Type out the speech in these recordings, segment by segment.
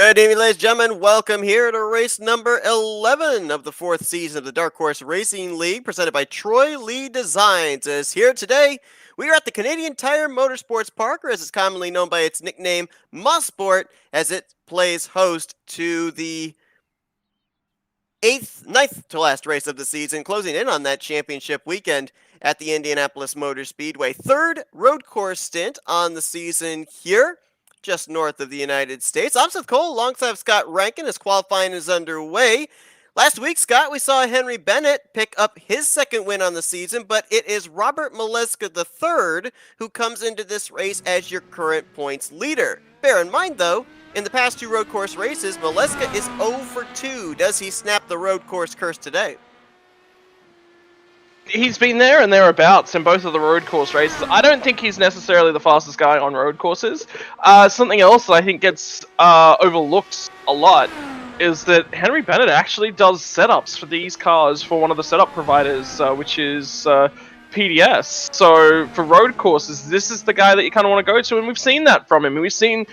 Good evening, ladies and gentlemen. Welcome here to race number 11 of the fourth season of the Dark Horse Racing League, presented by Troy Lee Designs. As here today, we are at the Canadian Tire Motorsports Park, or as it's commonly known by its nickname, Mosport, as it plays host to the ninth to last race of the season, closing in on that championship weekend at the Indianapolis Motor Speedway. Third road course stint on the season here, just north of the United States. I'm Seth Cole alongside Scott Rankin as qualifying is underway. Last week, Scott, we saw Henry Bennett pick up his second win on the season, but it is Robert Maleska III who comes into this race as your current points leader. Bear in mind, though, in the past two road course races, Maleska is 0 for 2. Does he snap the road course curse today? He's been there and thereabouts in both of the road course races. I don't think he's necessarily the fastest guy on road courses. Something else that I think gets overlooked a lot is that Henry Bennett actually does setups for these cars for one of the setup providers, which is PDS. So for road courses, this is the guy that you kind of want to go to, and we've seen that from him. We've seen,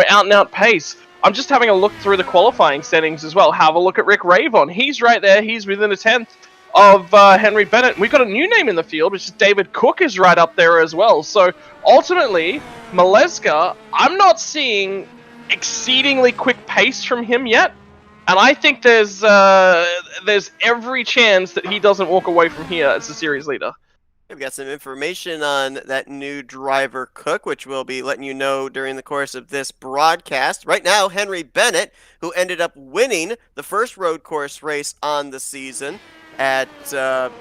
out and out pace. I'm just having a look through the qualifying settings as well. Have a look at Rick Ravon. He's right there. He's within a tenth of Henry Bennett. We've got a new name in the field, which is David Cook is right up there as well. So ultimately, Maleska, I'm not seeing exceedingly quick pace from him yet. And I think there's every chance that he doesn't walk away from here as the series leader. We've got some information on that new driver, Cook, which we'll be letting you know during the course of this broadcast. Right now, Henry Bennett, who ended up winning the first road course race on the season at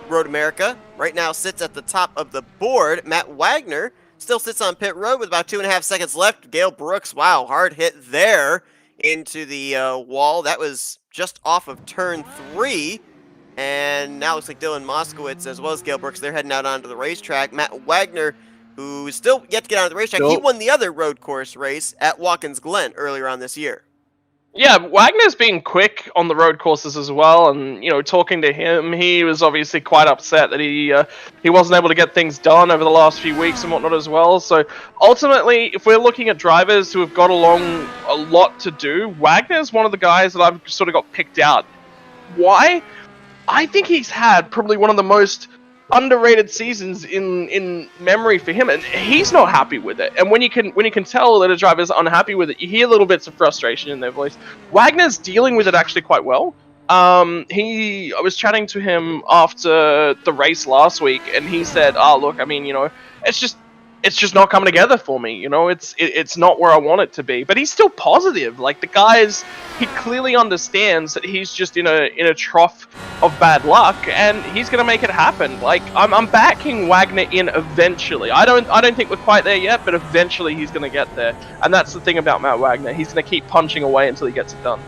Road America, right now sits at the top of the board. Matt Wagner still sits on pit road with about 2.5 seconds left. Gale Brooks, wow, hard hit there into the wall. That was just off of turn 3. And now it looks like Dylan Moskowitz, as well as Gale Brooks, they're heading out onto the racetrack. Matt Wagner, who's still yet to get on the racetrack, he won the other road course race at Watkins Glen earlier on this year. Yeah, Wagner's been quick on the road courses as well, and talking to him, he was obviously quite upset that he wasn't able to get things done over the last few weeks and whatnot as well. So ultimately, if we're looking at drivers who have got along a lot to do, Wagner's one of the guys that I've sort of got picked out. Why? I think he's had probably one of the most underrated seasons in memory for him, and he's not happy with it. And when you can tell that a driver's unhappy with it, you hear little bits of frustration in their voice. Wagner's dealing with it actually quite well. I was chatting to him after the race last week, and he said, "Oh, look, I mean, it's just not coming together for me. It's not where I want it to be." But he's still positive. Like, the he clearly understands that he's just in a trough of bad luck, and he's gonna make it happen. Like, I'm backing Wagner in eventually. I don't think we're quite there yet, but eventually he's gonna get there. And that's the thing about Matt Wagner. He's gonna keep punching away until he gets it done.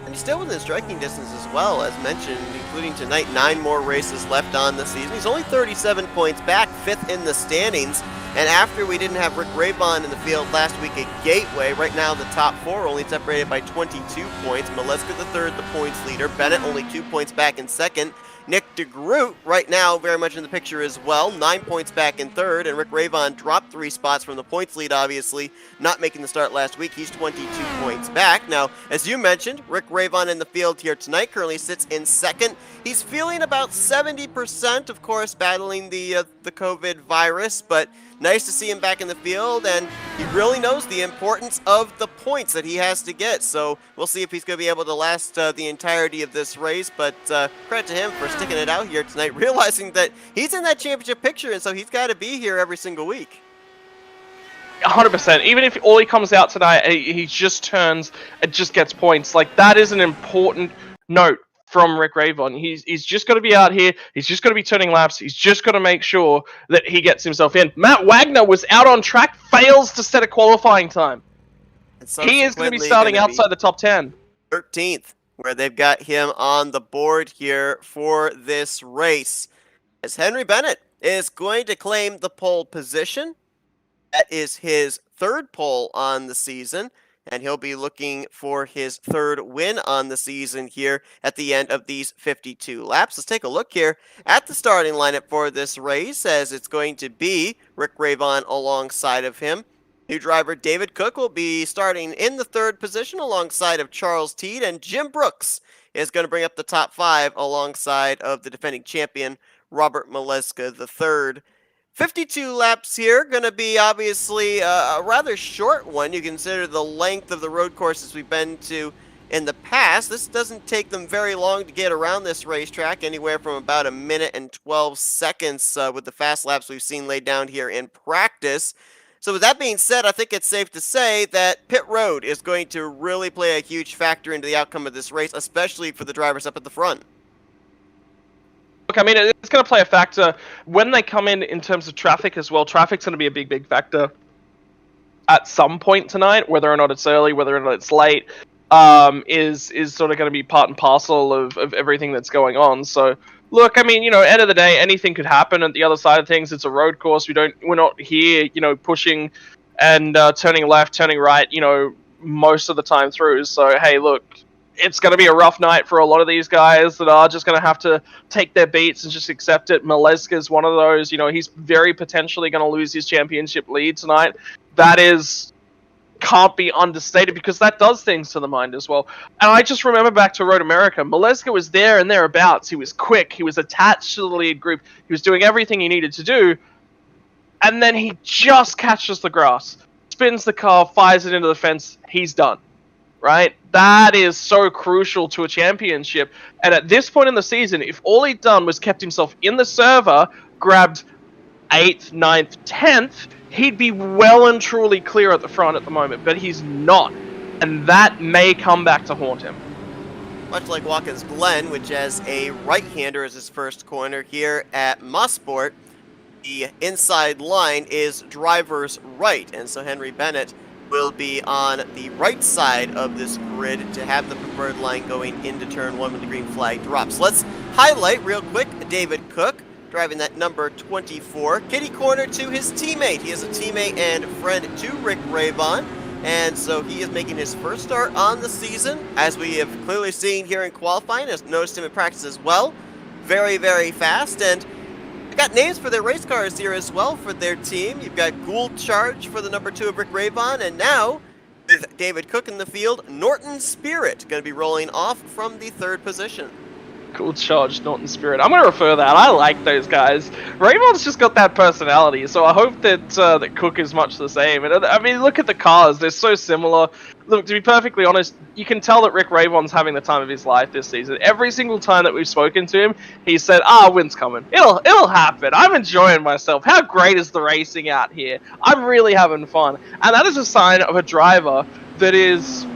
And he's still within striking distance as well, as mentioned, including tonight, 9 more races left on the season. He's only 37 points back, 5th in the standings. And after we didn't have Rick Ravon in the field last week at Gateway, right now the top 4 only separated by 22 points. Maleska III, the points leader. Bennett only 2 points back in second. Nick DeGroot right now very much in the picture as well, 9 points back in third, and Rick Ravon dropped 3 spots from the points lead, obviously, not making the start last week. He's 22 points back. Now, as you mentioned, Rick Ravon in the field here tonight currently sits in second. He's feeling about 70%, of course, battling the COVID virus, but nice to see him back in the field, and he really knows the importance of the points that he has to get. So we'll see if he's going to be able to last the entirety of this race, but credit to him for sticking it out here tonight, realizing that he's in that championship picture, and so he's got to be here every single week. 100%. Even if all he comes out tonight, he just turns and just gets points. Like, that is an important note from Rick Ravon. He's just got to be out here. He's just got to be turning laps. He's just got to make sure that he gets himself in. Matt Wagner was out on track, fails to set a qualifying time. He is going to be starting outside the top 10. 13th, where they've got him on the board here for this race. As Henry Bennett is going to claim the pole position. That is his 3rd pole on the season, and he'll be looking for his 3rd win on the season here at the end of these 52 laps. Let's take a look here at the starting lineup for this race, as it's going to be Rick Ravon alongside of him. New driver David Cook will be starting in the third position alongside of Charles Teed, and Jim Brooks is going to bring up the top five alongside of the defending champion Robert Maleska III. 52 laps here, going to be obviously a rather short one. You consider the length of the road courses we've been to in the past. This doesn't take them very long to get around this racetrack, anywhere from about a minute and 12 seconds with the fast laps we've seen laid down here in practice. So with that being said, I think it's safe to say that pit road is going to really play a huge factor into the outcome of this race, especially for the drivers up at the front. Look, I mean, it's going to play a factor when they come in terms of traffic as well. Traffic's going to be a big factor at some point tonight, whether or not it's early, whether or not it's late, is sort of going to be part and parcel of everything that's going on. So, look, I mean, end of the day, anything could happen. At the other side of things, it's a road course. We're not here, pushing and turning left, turning right, most of the time through. So, hey, look, it's going to be a rough night for a lot of these guys that are just going to have to take their beats and just accept it. Maleska is one of those. He's very potentially going to lose his championship lead tonight. That can't be understated, because that does things to the mind as well. And I just remember back to Road America. Maleska was there and thereabouts. He was quick. He was attached to the lead group. He was doing everything he needed to do. And then he just catches the grass, spins the car, fires it into the fence. He's done. Right? That is so crucial to a championship. And at this point in the season, if all he'd done was kept himself in the server, grabbed 8th, 9th, 10th, he'd be well and truly clear at the front at the moment. But he's not. And that may come back to haunt him. Much like Watkins Glen, which has a right-hander as his first corner here at Mosport, the inside line is driver's right. And so Henry Bennett will be on the right side of this grid to have the preferred line going into turn one when the green flag drops. Let's highlight real quick David Cook driving that number 24. Kitty corner to his teammate. He is a teammate and friend to Rick Raybon, and so he is making his first start on the season, as we have clearly seen here in qualifying. Has noticed him in practice as well. Very, very fast, and I got names for their race cars here as well for their team. You've got Gould Charge for the number 2 of Rick Raybon, and now, with David Cook in the field, Norton Spirit going to be rolling off from the third position. Cool charge, Norton Spirit. I'm going to refer that. I like those guys. Raybon's just got that personality, so I hope that that Cook is much the same. And I mean, look at the cars. They're so similar. Look, to be perfectly honest, you can tell that Rick Raybon's having the time of his life this season. Every single time that we've spoken to him, he said, win's coming. It'll happen. I'm enjoying myself. How great is the racing out here? I'm really having fun. And that is a sign of a driver that is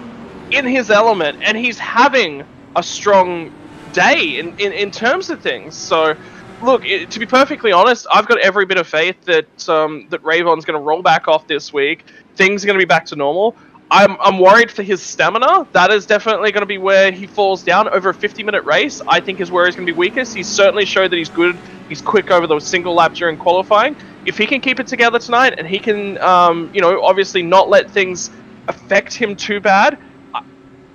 in his element, and he's having a strong day in terms of things. So, look, to be perfectly honest, I've got every bit of faith that that Raybon's going to roll back off this week. Things are going to be back to normal. I'm worried for his stamina. That is definitely going to be where he falls down. Over a 50-minute race, I think, is where he's going to be weakest. He's certainly showed that he's good. He's quick over the single lap during qualifying. If he can keep it together tonight, and he can, obviously not let things affect him too bad,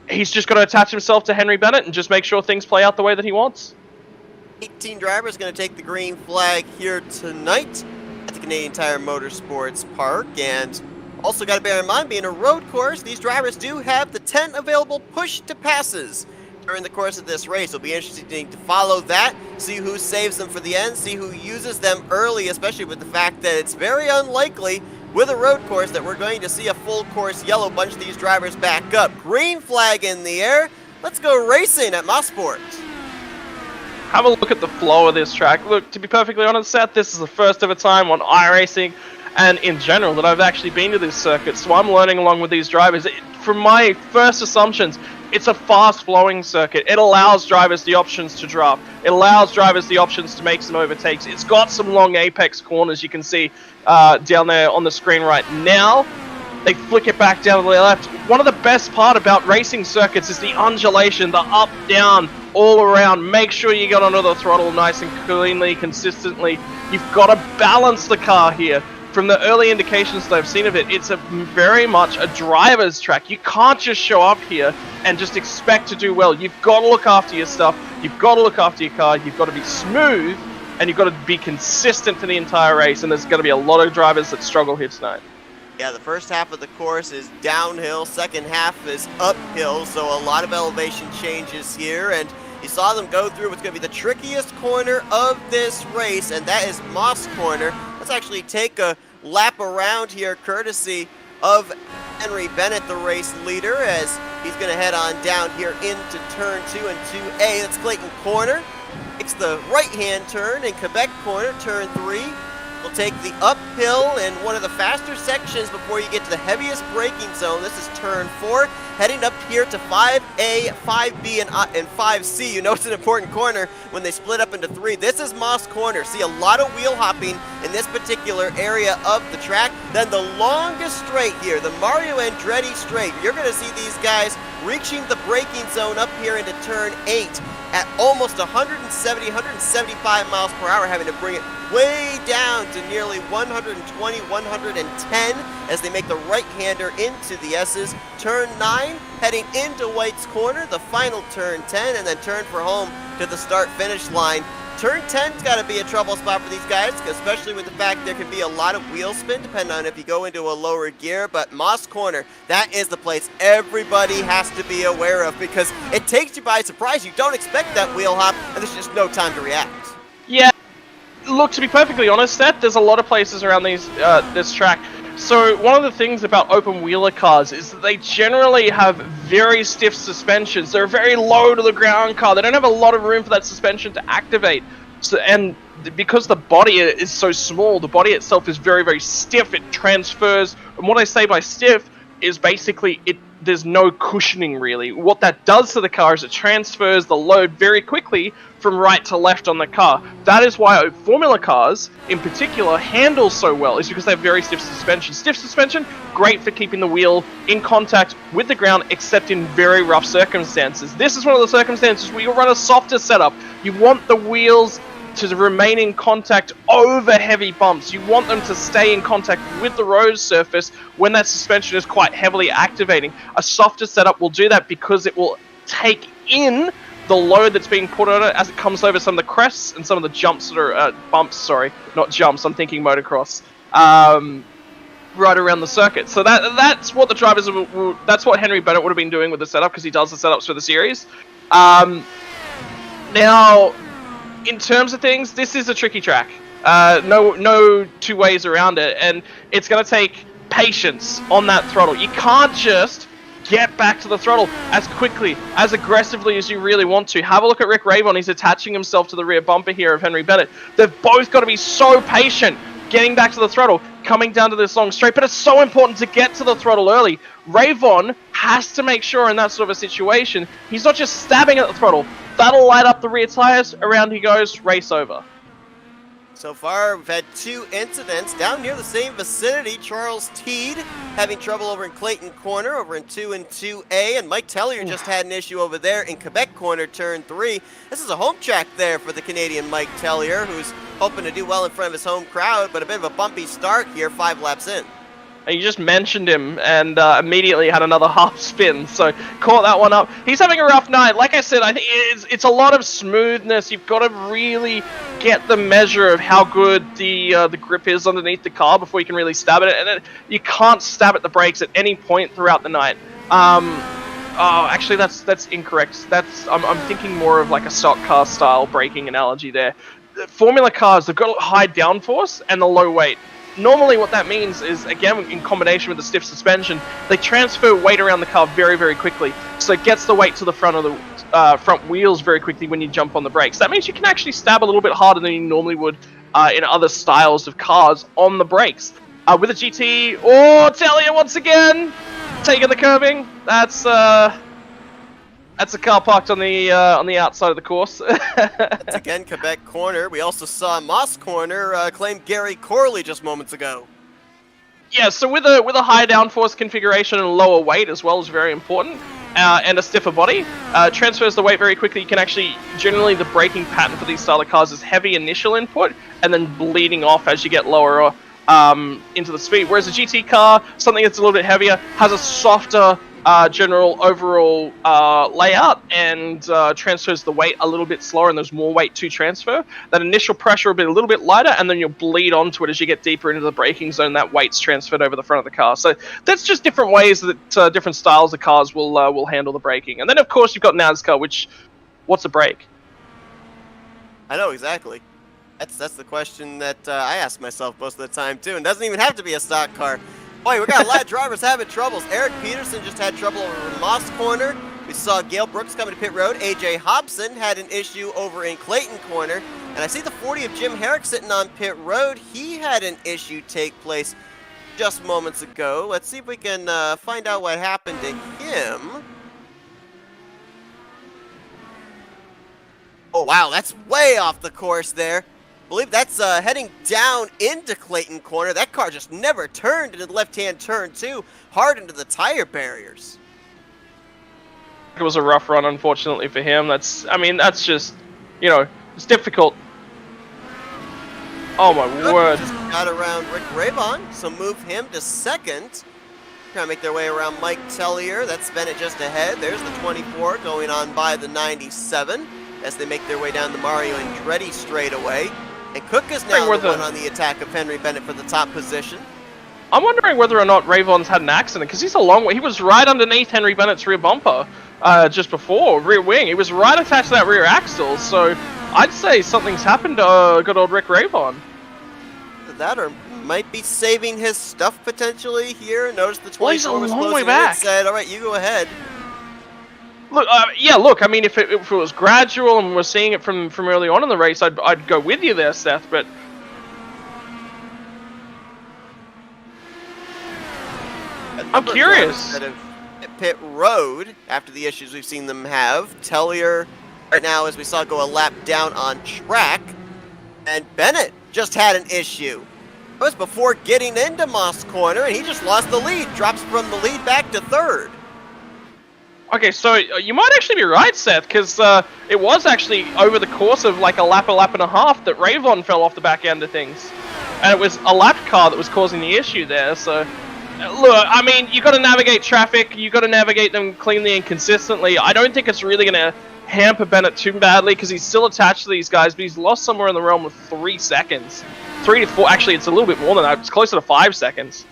he's just got to attach himself to Henry Bennett and just make sure things play out the way that he wants. 18 drivers going to take the green flag here tonight at the Canadian Tire Motorsports Park. And also got to bear in mind, being a road course, these drivers do have the 10 available push-to-passes during the course of this race. It'll be interesting to follow that, see who saves them for the end, see who uses them early, especially with the fact that it's very unlikely with a road course that we're going to see a full course yellow bunch these drivers back up. Green flag in the air. Let's go racing at Mosport. Have a look at the flow of this track. Look, to be perfectly honest, Seth, this is the first ever time on iRacing and in general that I've actually been to this circuit, so I'm learning along with these drivers. From my first assumptions, it's a fast-flowing circuit. It allows drivers the options to drop. It allows drivers the options to make some overtakes. It's got some long apex corners, you can see down there on the screen right now. They flick it back down to the left. One of the best part about racing circuits is the undulation, the up, down, all around. Make sure you get onto the throttle nice and cleanly, consistently. You've got to balance the car here. From the early indications that I've seen of it, it's very much a driver's track. You can't just show up here and just expect to do well. You've got to look after your stuff. You've got to look after your car. You've got to be smooth, and you've got to be consistent for the entire race. And there's going to be a lot of drivers that struggle here tonight. Yeah, the first half of the course is downhill, second half is uphill, so a lot of elevation changes here, and you saw them go through what's going to be the trickiest corner of this race, and that is Moss Corner. Let's actually take a lap around here, courtesy of Henry Bennett, the race leader, as he's going to head on down here into turn 2 and 2A. That's Clayton Corner. It's the right-hand turn in Quebec Corner, turn 3. We'll take the uphill in one of the faster sections before you get to the heaviest braking zone. This is turn 4, heading up here to 5A, 5B, and 5C. You know it's an important corner when they split up into 3. This is Moss Corner. See a lot of wheel hopping in this particular area of the track. Then the longest straight here, the Mario Andretti straight. You're going to see these guys reaching the braking zone up here into turn 8 at almost 170, 175 miles per hour, having to bring it way down to nearly 120, 110 as they make the right-hander into the S's. Turn 9, heading into White's Corner, the final turn 10, and then turn for home to the start-finish line. Turn 10's got to be a trouble spot for these guys, especially with the fact there can be a lot of wheel spin, depending on if you go into a lower gear. But Moss Corner, that is the place everybody has to be aware of, because it takes you by surprise. You don't expect that wheel hop, and there's just no time to react. Yeah, look, to be perfectly honest, Seth, there's a lot of places around this track. So one of the things about open wheeler cars is that they generally have very stiff suspensions. They're a very low to the ground car. They don't have a lot of room for that suspension to activate. So, and because the body is so small, the body itself is very, very stiff. It transfers. And what I say by stiff is basically there's no cushioning really. What that does to the car is it transfers the load very quickly from right to left on the car. That is why formula cars in particular handle so well, is because they have very stiff suspension. Stiff suspension, great for keeping the wheel in contact with the ground, except in very rough circumstances. This is one of the circumstances where you run a softer setup. You want the wheels to remain in contact over heavy bumps. You want them to stay in contact with the road surface when that suspension is quite heavily activating. A softer setup will do that because it will take in the load that's being put on it as it comes over some of the crests and some of the jumps that are bumps, sorry, not jumps, I'm thinking motocross, right around the circuit. So that's what the drivers that's what Henry Bennett would have been doing with the setup, because he does the setups for the series. Now, in terms of things, this is a tricky track. No two ways around it, and it's going to take patience on that throttle. You can't just get back to the throttle as quickly, as aggressively as you really want to. Have a look at Rick Ravon. He's attaching himself to the rear bumper here of Henry Bennett. They've both got to be so patient getting back to the throttle, coming down to this long straight, but it's so important to get to the throttle early. Ravon has to make sure in that sort of a situation, he's not just stabbing at the throttle. That'll light up the rear tires, around he goes, race over. So far, we've had 2 incidents down near the same vicinity. Charles Teed having trouble over in Clayton Corner, over in 2 and 2A, and Mike Tellier just had an issue over there in Quebec Corner, turn 3. This is a home track there for the Canadian Mike Tellier, who's hoping to do well in front of his home crowd, but a bit of a bumpy start here, 5 laps in. You just mentioned him and immediately had another half spin, so caught that one up. He's having a rough night. Like I said, I think it's a lot of smoothness. You've got to really get the measure of how good the grip is underneath the car before you can really stab at it. And you can't stab at the brakes at any point throughout the night. Actually, that's incorrect. I'm thinking more of like a stock car style braking analogy there. Formula cars, they've got high downforce and the low weight. Normally what that means is, again, in combination with the stiff suspension, they transfer weight around the car very, very quickly. So it gets the weight to the front of the front wheels very quickly when you jump on the brakes. That means you can actually stab a little bit harder than you normally would in other styles of cars on the brakes. With a GT, Tellier once again, taking the curbing. That's a car parked on the outside of the course. That's again Quebec Corner. We also saw Moss Corner claim Gary Corley just moments ago. Yeah, so with a higher downforce configuration and lower weight as well is very important, and a stiffer body, transfers the weight very quickly. You can actually, generally the braking pattern for these style of cars is heavy initial input and then bleeding off as you get lower into the speed. Whereas a GT car, something that's a little bit heavier, has a softer general overall layout and transfers the weight a little bit slower, and there's more weight to transfer. That initial pressure will be a little bit lighter, and then you'll bleed onto it as you get deeper into the braking zone. That weight's transferred over the front of the car. So that's just different ways that different styles of cars will handle the braking. And then, of course, you've got NASCAR, which, what's a brake? I know exactly. That's the question that I ask myself most of the time too, and doesn't even have to be a stock car. Boy, we got a lot of drivers having troubles. Eric Peterson just had trouble over in Moss Corner. We saw Gale Brooks coming to pit road. AJ Hobson had an issue over in Clayton Corner, and I see the 40 of Jim Herrick sitting on pit road. He had an issue take place just moments ago. Let's see if we can find out what happened to him. Oh wow, that's way off the course there. I believe that's heading down into Clayton Corner. That car just never turned into the left-hand turn too, hard into the tire barriers. It was a rough run, unfortunately, for him. That's just, it's difficult. Oh my word. Just got around Rick Raybon, so move him to second. Trying to make their way around Mike Tellier. That's Bennett just ahead. There's the 24 going on by the 97 as they make their way down the Mario Andretti straightaway. And Cook is now the one on the attack of Henry Bennett for the top position. I'm wondering whether or not Rayvon's had an accident, because he's a long way. He was right underneath Henry Bennett's rear bumper just before, rear wing. He was right attached to that rear axle, so I'd say something's happened to good old Rick Rayvon. That or might be saving his stuff potentially here. Notice the 24 was long way closing back. in. Said, all right, you go ahead. Look, I mean, if it was gradual and we're seeing it from early on in the race, I'd go with you there, Seth, but... I'm curious. At pit road, after the issues we've seen them have, Tellier, right now, as we saw, go a lap down on track, and Bennett just had an issue. It was before getting into Moss Corner, and he just lost the lead, drops from the lead back to third. Okay, so you might actually be right, Seth, because it was actually over the course of like a lap and a half that Rayvon fell off the back end of things. And it was a lap car that was causing the issue there, so... Look, I mean, you got to navigate traffic, you got to navigate them cleanly and consistently. I don't think it's really going to hamper Bennett too badly, because he's still attached to these guys, but he's lost somewhere in the realm of 3 seconds. 3 to 4, actually, it's a little bit more than that. It's closer to 5 seconds.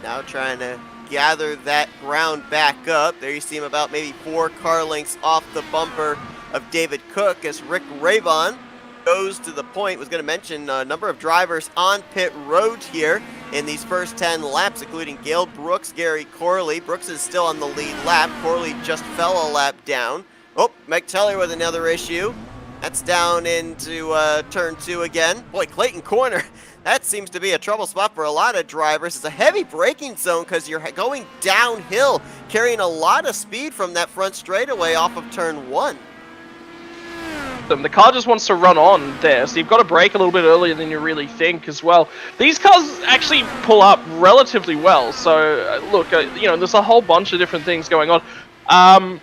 Now trying to gather that ground back up. There you see him about maybe 4 car lengths off the bumper of David Cook as Rick Rayvon goes to the point. Was going to mention a number of drivers on pit road here in these first 10 laps, including Gale Brooks, Gary Corley. Brooks is still on the lead lap. Corley just fell a lap down. Oh, Mike Tellier with another issue. That's down into turn 2 again. Boy, Clayton Corner. That seems to be a trouble spot for a lot of drivers. It's a heavy braking zone because you're going downhill, carrying a lot of speed from that front straightaway off of turn 1. The car just wants to run on there, so you've got to brake a little bit earlier than you really think as well. These cars actually pull up relatively well, so look, there's a whole bunch of different things going on.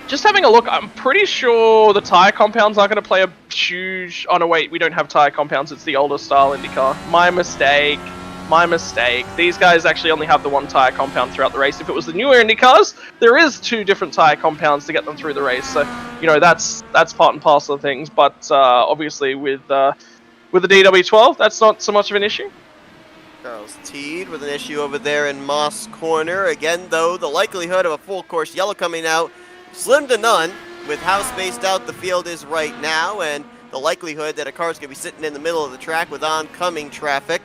Just having a look, I'm pretty sure the tyre compounds aren't going to play a huge... Oh no, wait, we don't have tyre compounds, it's the older style IndyCar. My mistake. These guys actually only have the 1 tyre compound throughout the race. If it was the newer IndyCars, there is 2 different tyre compounds to get them through the race. So, that's part and parcel of things. But obviously with the DW12, that's not so much of an issue. Charles Teed with an issue over there in Moss Corner. Again, though, the likelihood of a full course yellow coming out, slim to none with how spaced out the field is right now, and the likelihood that a car's going to be sitting in the middle of the track with oncoming traffic.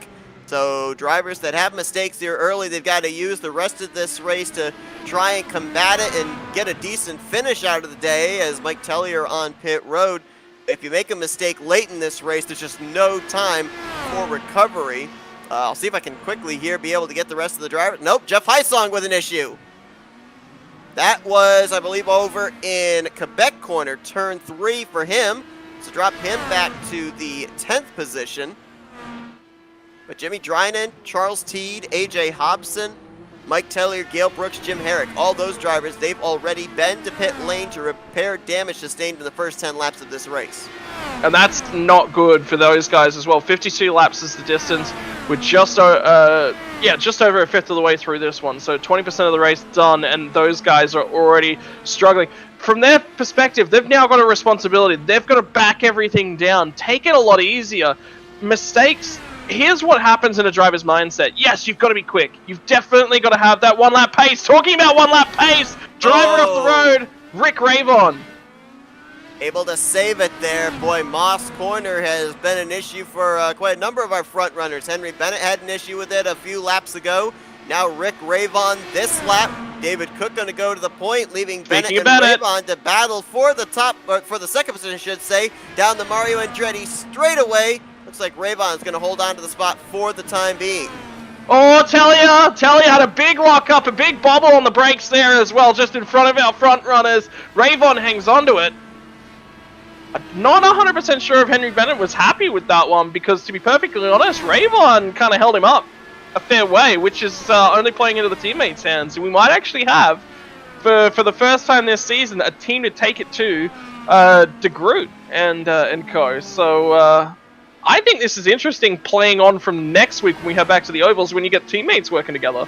So drivers that have mistakes here early, they've got to use the rest of this race to try and combat it and get a decent finish out of the day, as Mike Tellier on pit road. If you make a mistake late in this race, there's just no time for recovery. I'll see if I can quickly here be able to get the rest of the drivers. Nope, Jeff Heisong with an issue. That was, I believe, over in Quebec Corner, turn 3 for him. So drop him back to the 10th position. But Jimmy Drynan, Charles Teed, AJ Hobson, Mike Tellier, Gale Brooks, Jim Herrick, all those drivers, they've already been to pit lane to repair damage sustained in the first 10 laps of this race. And that's not good for those guys as well. 52 laps is the distance. We're just over a fifth of the way through this one. So 20% of the race done, and those guys are already struggling. From their perspective, they've now got a responsibility. They've got to back everything down, take it a lot easier. Mistakes. Here's what happens in a driver's mindset. Yes, you've got to be quick. You've definitely got to have that one-lap pace. Talking about one-lap pace, driving off the road, Rick Ravon. Able to save it there. Boy, Moss Corner has been an issue for quite a number of our front runners. Henry Bennett had an issue with it a few laps ago. Now Rick Ravon this lap. David Cook going to go to the point, leaving Bennett and Ravon to battle for the for the second position, I should say, down the Mario Andretti straightaway. Looks like Ravon's going to hold on to the spot for the time being. Oh, Talia had a big lock up, a big bobble on the brakes there as well, just in front of our front runners. Ravon hangs onto it. I'm not 100% sure if Henry Bennett was happy with that one, because to be perfectly honest, Ravon kind of held him up a fair way, which is only playing into the teammates' hands. We might actually have, for the first time this season, a team to take it to De Groot and co. So I think this is interesting playing on from next week when we head back to the ovals, when you get teammates working together.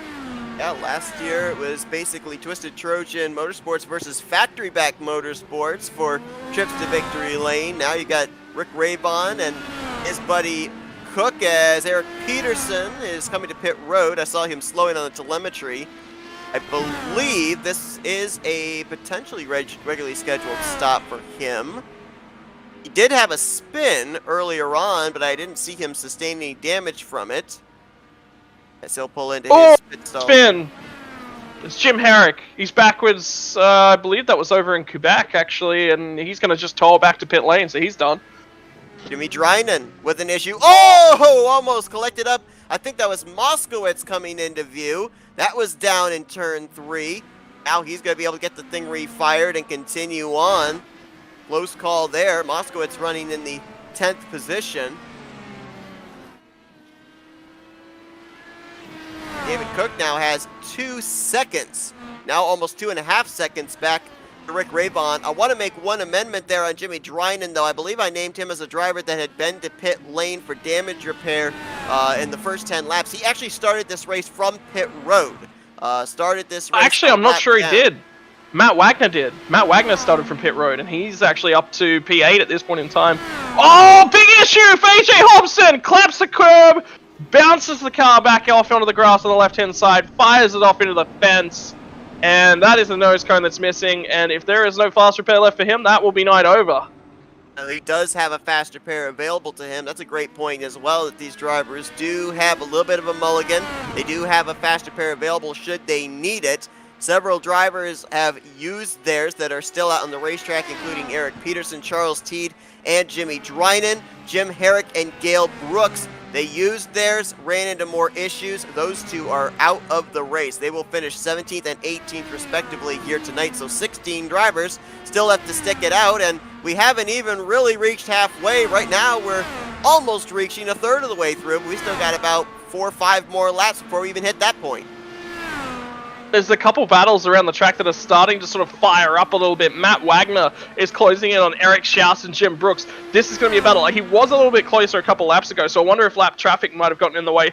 Yeah, last year it was basically Twisted Trojan Motorsports versus Factory Back Motorsports for trips to victory lane. Now you got Rick Ravon and his buddy Cook, as Eric Peterson is coming to pit road. I saw him slowing on the telemetry. I believe this is a potentially regularly scheduled stop for him. He did have a spin earlier on, but I didn't see him sustain any damage from it. As he'll pull into his pit stall. Spin! It's Jim Herrick. He's backwards, I believe that was over in Quebec, actually, and he's going to just tow back to pit lane, so he's done. Jimmy Drynan with an issue. Oh! Almost collected up. I think that was Moskowitz coming into view. That was down in turn 3. Now he's going to be able to get the thing refired and continue on. Close call there. Moskowitz running in the 10th position. David Cook now has 2 seconds. Now almost 2.5 seconds back to Rick Ravon. I want to make one amendment there on Jimmy Drynan, though. I believe I named him as a driver that had been to pit lane for damage repair in the first 10 laps. He actually started this race from pit road. Actually, I'm not sure he did. Matt Wagner did. Matt Wagner started from pit road, and he's actually up to P8 at this point in time. Oh, big issue for AJ Hobson! Claps the curb, bounces the car back off onto the grass on the left-hand side, fires it off into the fence, and that is the nose cone that's missing, and if there is no fast repair left for him, that will be night over. He does have a fast repair available to him. That's a great point as well, that these drivers do have a little bit of a mulligan. They do have a fast repair available should they need it. Several drivers have used theirs that are still out on the racetrack, including Eric Peterson, Charles Teed, and Jimmy Drynan. Jim Herrick and Gail Brooks, they used theirs, ran into more issues. Those two are out of the race. They will finish 17th and 18th respectively here tonight. So 16 drivers still have to stick it out, and we haven't even really reached halfway. Right now we're almost reaching a third of the way through. We still got about 4 or 5 more laps before we even hit that point. There's a couple battles around the track that are starting to sort of fire up a little bit. Matt Wagner is closing in on Eric Schaus and Jim Brooks. This is going to be a battle. He was a little bit closer a couple laps ago, so I wonder if lap traffic might have gotten in the way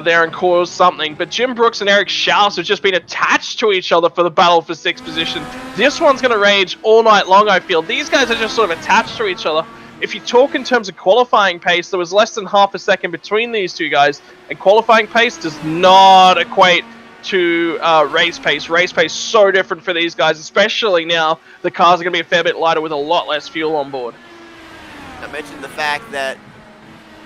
there and caused something. But Jim Brooks and Eric Schaus have just been attached to each other for the battle for 6th position. This one's going to rage all night long, I feel. These guys are just sort of attached to each other. If you talk in terms of qualifying pace, there was less than half a second between these two guys, and qualifying pace does not equate to race pace. Race pace so different for these guys, especially now the cars are going to be a fair bit lighter with a lot less fuel on board. I mentioned the fact that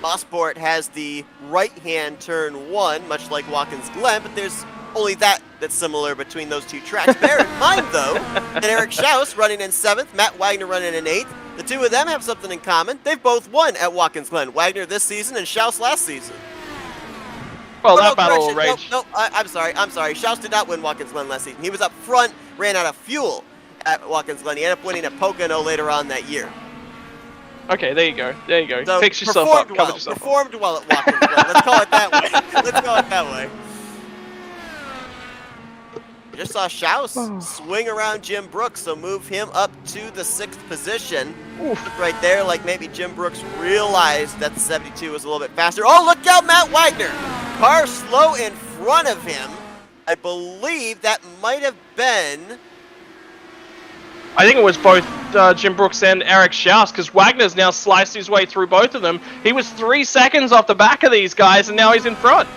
Mosport has the right-hand turn 1, much like Watkins Glen, but there's only that's similar between those two tracks. Bear in mind, though, that Eric Schaus running in 7th, Matt Wagner running in 8th. The two of them have something in common. They've both won at Watkins Glen. Wagner this season and Schaus last season. Well, that battle will rage. I'm sorry. Schaus did not win Watkins Glen last season. He was up front, ran out of fuel at Watkins Glen. He ended up winning at Pocono later on that year. Okay, there you go. So fix yourself up. Cover yourself up. Performed well at Watkins Glen. Let's call it that way. Just saw Schaus swing around Jim Brooks, so move him up to the 6th position. Oof. Right there, like maybe Jim Brooks realized that the 72 was a little bit faster. Oh, look out, Matt Wagner! Car slow in front of him. I believe that might have been... I think it was both Jim Brooks and Eric Schaus, because Wagner's now sliced his way through both of them. He was 3 seconds off the back of these guys, and now he's in front.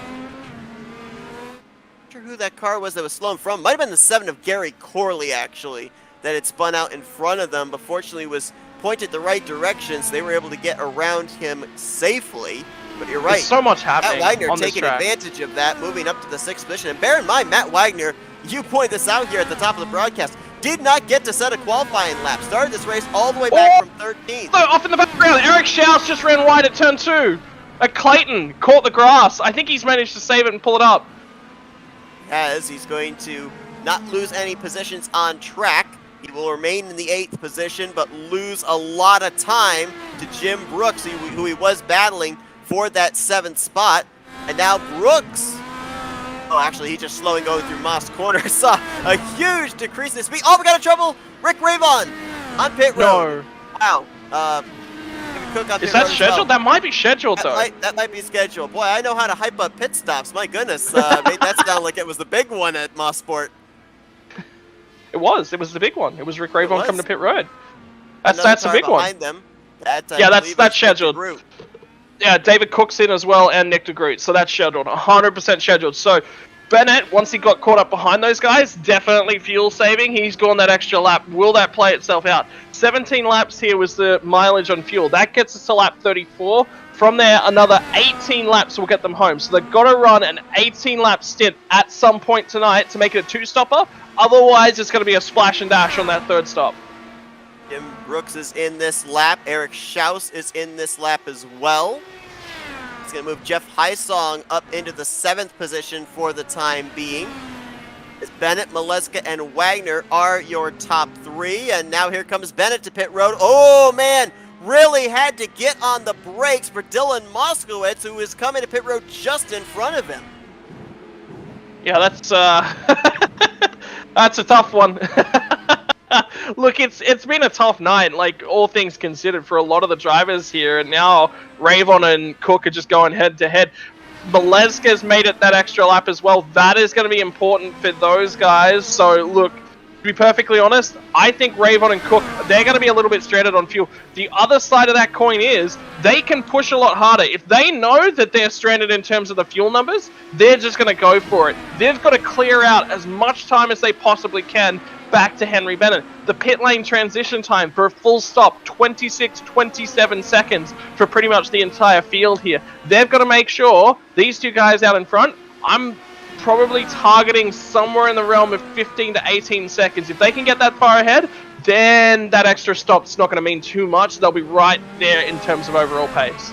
Not sure who that car was that was slow in front. Might have been the 7 of Gary Corley, actually, that had spun out in front of them, but fortunately was pointed the right direction, so they were able to get around him safely. But you're right. There's so much happening Matt Wagner on this taking track. advantage of that, moving up to the 6th position. And bear in mind, Matt Wagner, you point this out here at the top of the broadcast, did not get to set a qualifying lap. Started this race all the way back from 13th. So off in the background, Eric Schaus just ran wide at turn 2. Clayton caught the grass. I think he's managed to save it and pull it up. As he's going to not lose any positions on track. He will remain in the 8th position, but lose a lot of time to Jim Brooks, who he was battling for that 7th spot. And now Brooks, oh, actually, he's just slowing going through Moss Corner. Saw a huge decrease in speed. Oh, we got in trouble. Rick Ravon on pit road. No. Wow. Cook on pit Is that road as scheduled? well. That might be scheduled, though. That might be scheduled. Boy, I know how to hype up pit stops. My goodness. Made that sound like it was the big one at Moss Sport. It was the big one. It was Rick Ravon coming to pit road. That's Another a big car one. behind them. That, I Yeah, believe, that's is scheduled. Nick DeGroot. Yeah, David Cook's in as well, and Nick DeGroot, so that's scheduled, 100% scheduled. So Bennett, once he got caught up behind those guys, definitely fuel saving. He's gone that extra lap. Will that play itself out? 17 laps here was the mileage on fuel. That gets us to lap 34. From there, another 18 laps will get them home. So they've got to run an 18-lap stint at some point tonight to make it a two-stopper. Otherwise, it's going to be a splash and dash on that 3rd stop. Jim Brooks is in this lap. Eric Schaus is in this lap as well. He's going to move Jeff Hysong up into the 7th position for the time being. It's Bennett, Maleska, and Wagner are your top 3. And now here comes Bennett to pit road. Oh, man! Really had to get on the brakes for Dylan Moskowitz, who is coming to pit road just in front of him. Yeah, that's that's a tough one. Look, it's been a tough night, like all things considered, for a lot of the drivers here, and now Ravon and Cook are just going head to head. Maleska's made it that extra lap as well. That is going to be important for those guys. So look, to be perfectly honest, I think Ravon and Cook, they're going to be a little bit stranded on fuel. The other side of that coin is they can push a lot harder. If they know that they're stranded in terms of the fuel numbers, they're just going to go for it. They've got to clear out as much time as they possibly can back to Henry Bennett. The pit lane transition time for a full stop, 26-27 seconds for pretty much the entire field here. They've got to make sure these two guys out in front, I'm probably targeting somewhere in the realm of 15 to 18 seconds. If they can get that far ahead, then that extra stop's not going to mean too much. They'll be right there in terms of overall pace.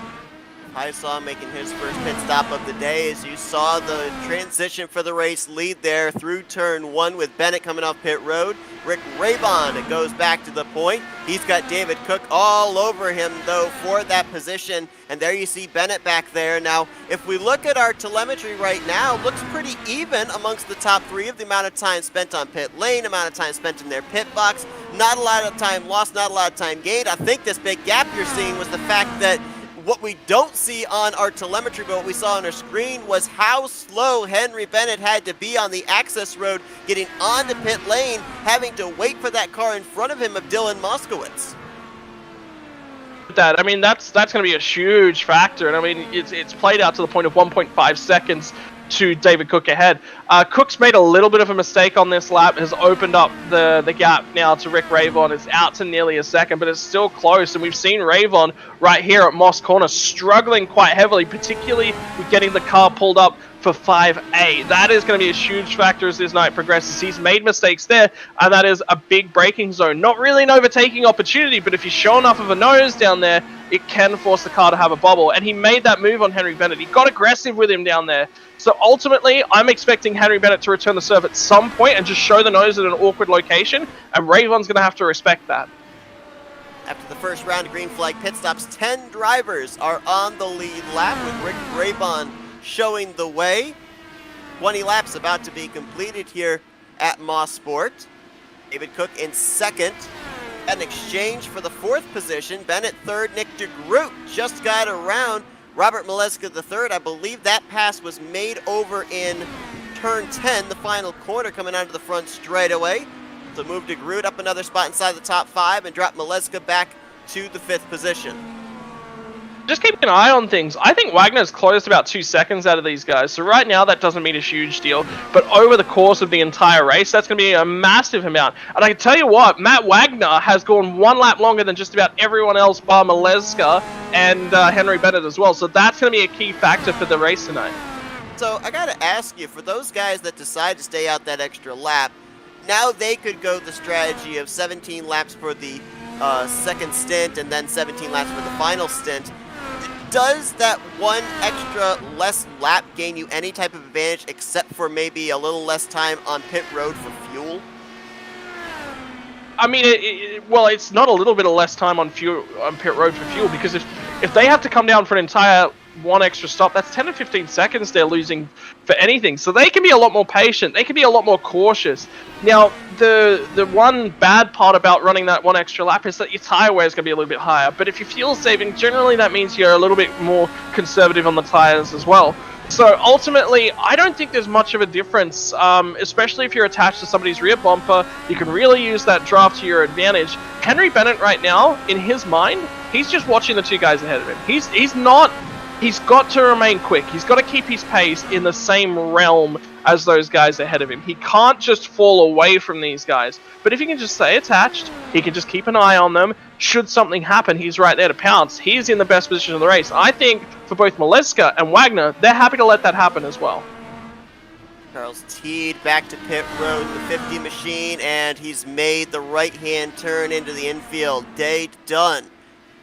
Hysong making his first pit stop of the day. As you saw the transition for the race lead there through turn 1 with Bennett coming off pit road. Rick Ravon goes back to the point. He's got David Cook all over him, though, for that position. And there you see Bennett back there. Now, if we look at our telemetry right now, it looks pretty even amongst the top 3 of the amount of time spent on pit lane, amount of time spent in their pit box. Not a lot of time lost, not a lot of time gained. I think this big gap you're seeing was the fact that what we don't see on our telemetry, but what we saw on our screen, was how slow Henry Bennett had to be on the access road, getting onto pit lane, having to wait for that car in front of him of Dylan Moskowitz. That, I mean, that's going to be a huge factor, and I mean, it's played out to the point of 1.5 seconds to David Cook ahead. Cook's made a little bit of a mistake on this lap, has opened up the gap now to Rick Ravon. It's out to nearly a second, but it's still close, and we've seen Ravon right here at Moss Corner struggling quite heavily, particularly with getting the car pulled up for 5A. That is going to be a huge factor as this night progresses. He's made mistakes there, and that is a big braking zone. Not really an overtaking opportunity, but if you show enough of a nose down there, it can force the car to have a bobble. And he made that move on Henry Bennett. He got aggressive with him down there. So ultimately, I'm expecting Henry Bennett to return the serve at some point and just show the nose at an awkward location, and Ravon's going to have to respect that. After the first round of green flag pit stops, 10 drivers are on the lead lap, with Rick Ravon showing the way. 20 laps about to be completed here at Moss Sport. David Cook in second. An exchange for the fourth position. Bennett third. Nick DeGroot just got around Robert Maleska the third. I believe that pass was made over in turn 10, the final corner, coming out of the front straightaway. So move DeGroot up another spot inside the top 5 and drop Maleska back to the 5th position. Just keep an eye on things. I think Wagner's closed about 2 seconds out of these guys. So right now, that doesn't mean a huge deal. But over the course of the entire race, that's going to be a massive amount. And I can tell you what, Matt Wagner has gone 1 lap longer than just about everyone else bar Maleska and Henry Bennett as well. So that's going to be a key factor for the race tonight. So I got to ask you, for those guys that decide to stay out that extra lap, now they could go the strategy of 17 laps for the second stint and then 17 laps for the final stint. Does that one extra less lap gain you any type of advantage except for maybe a little less time on pit road for fuel? I mean, well, it's not a little bit of less time on pit road for fuel, because if they have to come down for an entire one extra stop, that's 10 to 15 seconds they're losing for anything. So they can be a lot more patient. They can be a lot more cautious. Now, the one bad part about running that one extra lap is that your tire wear is going to be a little bit higher. But if you're fuel saving, generally that means you're a little bit more conservative on the tires as well. So ultimately, I don't think there's much of a difference, especially if you're attached to somebody's rear bumper. You can really use that draft to your advantage. Henry Bennett right now, in his mind, he's just watching the 2 guys ahead of him. He's got to remain quick. He's got to keep his pace in the same realm as those guys ahead of him. He can't just fall away from these guys. But if he can just stay attached, he can just keep an eye on them. Should something happen, he's right there to pounce. He's in the best position of the race. I think for both Maleska and Wagner, they're happy to let that happen as well. Charles Teed back to pit road, the 50 machine, and he's made the right-hand turn into the infield. Day done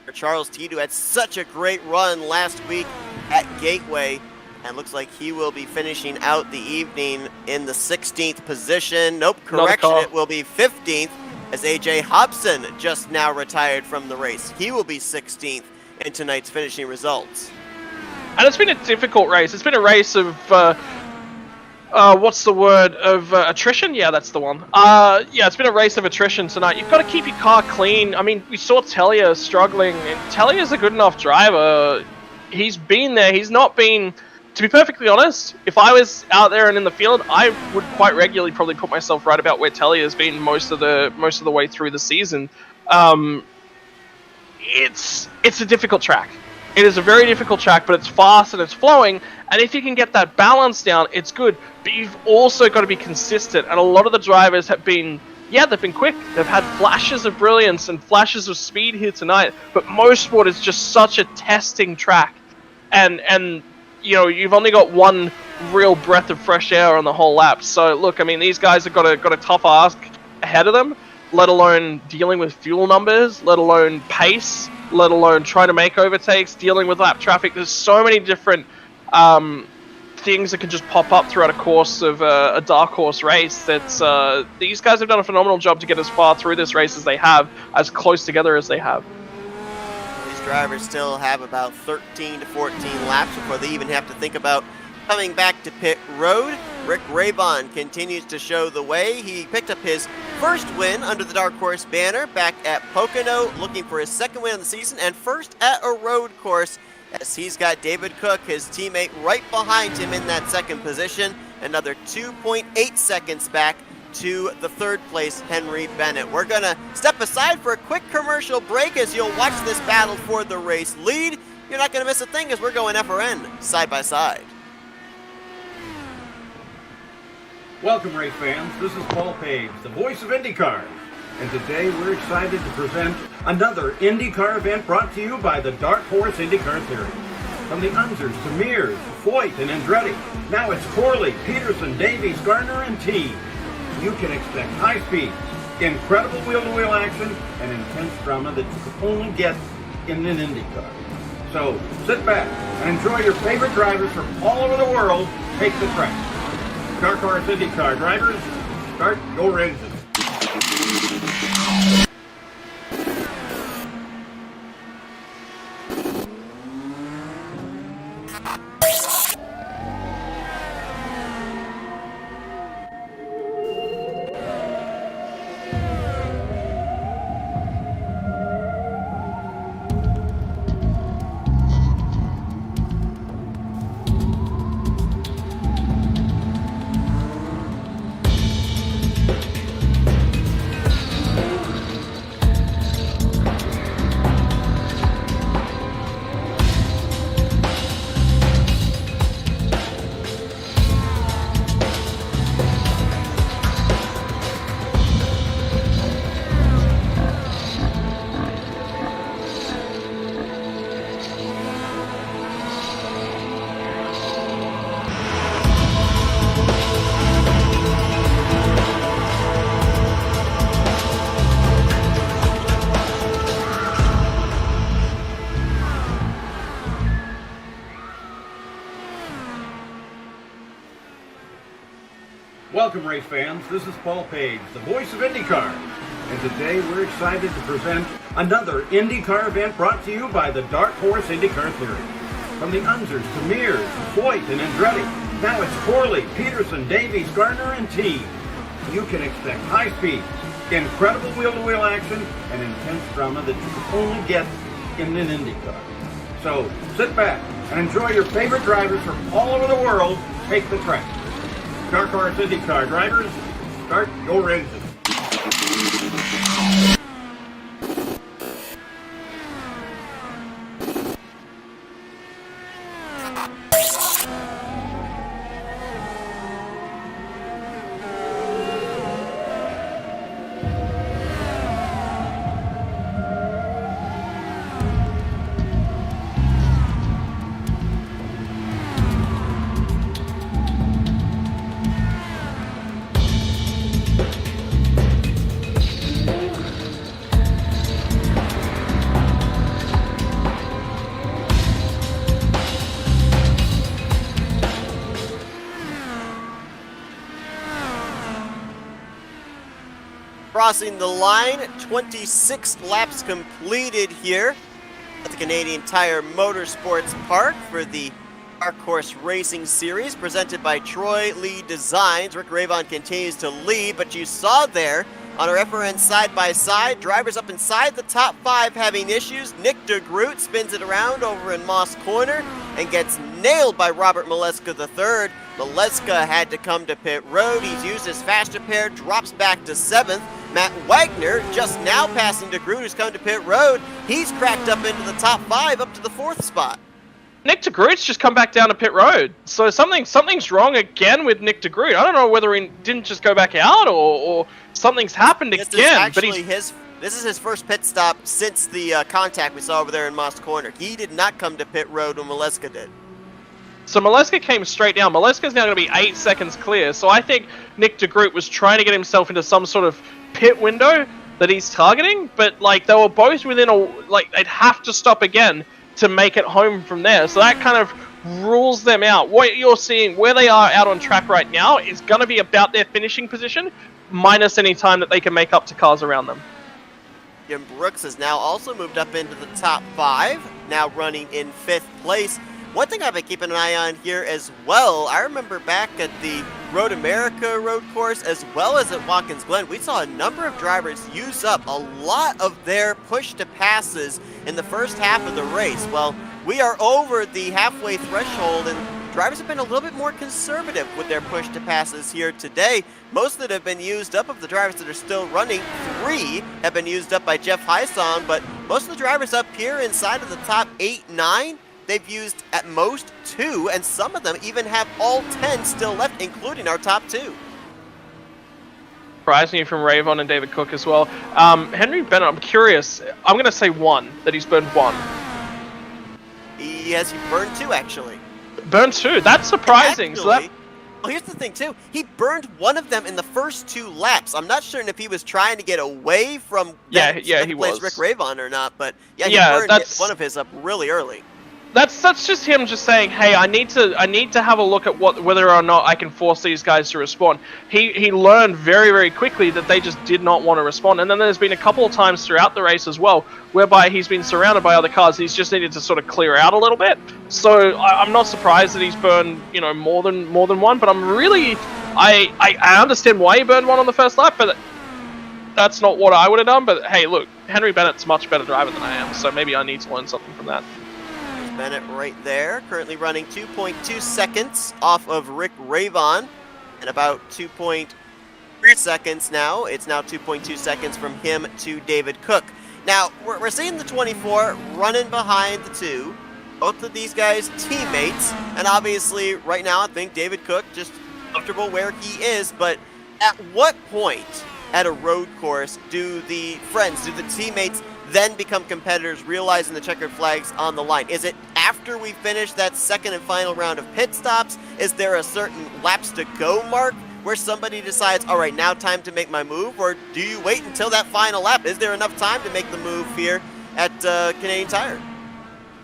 for Charles Teed, who had such a great run last week at Gateway, and looks like he will be finishing out the evening in the 16th position. Nope, correction, it will be 15th, as AJ Hobson just now retired from the race. He will be 16th in tonight's finishing results. And it's been a difficult race. It's been a race of what's the word? Of attrition? Yeah, that's the one. Yeah, it's been a race of attrition tonight. You've got to keep your car clean. I mean, we saw Tellier struggling, and Tellier's a good enough driver. He's been there. He's not been... To be perfectly honest, if I was out there and in the field, I would quite regularly probably put myself right about where Tellier has been most of the way through the season. It's a difficult track. It is a very difficult track, but it's fast and it's flowing, and if you can get that balance down, it's good. But you've also got to be consistent, and a lot of the drivers have been, they've been quick. They've had flashes of brilliance and flashes of speed here tonight, but Motorsport is just such a testing track, and you know, you've only got one real breath of fresh air on the whole lap. So look, I mean, these guys have got a tough ask ahead of them, let alone dealing with fuel numbers, let alone pace, let alone trying to make overtakes, dealing with lap traffic. There's so many different things that can just pop up throughout a course of a dark horse race. That these guys have done a phenomenal job to get as far through this race as they have, as close together as they have. These drivers still have about 13 to 14 laps before they even have to think about coming back to pit road. Rick Raybon continues to show the way. He picked up his first win under the Dark Horse banner back at Pocono, looking for his second win of the season and first at a road course, as he's got David Cook, his teammate, right behind him in that second position. Another 2.8 seconds back to the third place Henry Bennett. We're going to step aside for a quick commercial break as you'll watch this battle for the race lead. You're not going to miss a thing as we're going FRN side by side. Welcome, race fans. This is Paul Page, the voice of IndyCar. And today we're excited to present another IndyCar event brought to you by the Dark Horse IndyCar Series. From the Unzers to Mears, Foyt, and Andretti, now it's Corley, Peterson, Davies, Gardner, and T. You can expect high speed, incredible wheel-to-wheel action, and intense drama that you can only get in an IndyCar. So sit back and enjoy your favorite drivers from all over the world take the track. Dark Horse IndyCar drivers, start your engines. Welcome, race fans. This is Paul Page, the voice of IndyCar. And today we're excited to present another IndyCar event brought to you by the Dark Horse IndyCar Series. From the Unzers to Mears, Foyt, and Andretti, now it's Corley, Peterson, Davies, Gardner, and Team. You can expect high speeds, incredible wheel-to-wheel action, and intense drama that you can only get in an IndyCar. So sit back and enjoy your favorite drivers from all over the world take the track. Dark Horse IndyCar drivers, start your engine. Crossing the line, 26 laps completed here at the Canadian Tire Motorsports Park for the Dark Horse Racing Series presented by Troy Lee Designs. Rick Ravon continues to lead, but you saw there on our FRN side-by-side, drivers up inside the top 5 having issues. Nick DeGroot spins it around over in Moss Corner and gets nailed by Robert Maleska III. Maleska had to come to pit road. He's used his fast repair, drops back to 7th. Matt Wagner just now passing DeGroot, who's come to pit road. He's cracked up into the top 5, up to the 4th spot. Nick DeGroot's just come back down to pit road. So something's wrong again with Nick DeGroot. I don't know whether he didn't just go back out or something's happened This again. This is his first pit stop since the contact we saw over there in Moss Corner. He did not come to pit road when Maleska did. So Maleska came straight down. Maleska's now going to be 8 seconds clear. So I think Nick DeGroot was trying to get himself into some sort of pit window that he's targeting, but like they were both within they'd have to stop again to make it home from there. So that kind of rules them out. What you're seeing, where they are out on track right now, is going to be about their finishing position, minus any time that they can make up to cars around them. Jim Brooks has now also moved up into the top 5, now running in 5th place. One thing I've been keeping an eye on here as well, I remember back at the Road America road course as well as at Watkins Glen, we saw a number of drivers use up a lot of their push to passes in the first half of the race. Well, we are over the halfway threshold and drivers have been a little bit more conservative with their push to passes here today. Most of it have been used up. Of the drivers that are still running, 3 have been used up by Jeff Heisong, but most of the drivers up here inside of the top 8, 9, they've used at most 2, and some of them even have all 10 still left, including our top 2. Surprising from Ravon and David Cook as well. Henry Bennett, I'm curious. I'm going to say 1, that he's burned 1. He burned 2, actually. Burned 2? That's surprising. Actually, well, here's the thing, too. He burned 1 of them in the first 2 laps. I'm not sure if he was trying to get away from he was. Rick Ravon or not, but he burned one of his up really early. That's just him just saying, hey, I need to have a look at whether or not I can force these guys to respond. He learned very, very quickly that they just did not want to respond. And then there's been a couple of times throughout the race as well, whereby he's been surrounded by other cars. He's just needed to sort of clear out a little bit. So I'm not surprised that he's burned, more than 1. But I'm really, I understand why he burned 1 on the first lap, but that's not what I would have done. But hey, look, Henry Bennett's a much better driver than I am, so maybe I need to learn something from that. Bennett right there, currently running 2.2 seconds off of Rick Ravon, and about 2.3 seconds now. It's now 2.2 seconds from him to David Cook. Now, we're seeing the 24 running behind the 2. Both of these guys teammates, and obviously right now I think David Cook just comfortable where he is, but at what point at a road course do the teammates then become competitors, realizing the checkered flag's on the line? Is it after we finish that second and final round of pit stops? Is there a certain laps to go mark where somebody decides, all right, now time to make my move? Or do you wait until that final lap? Is there enough time to make the move here at Canadian Tire?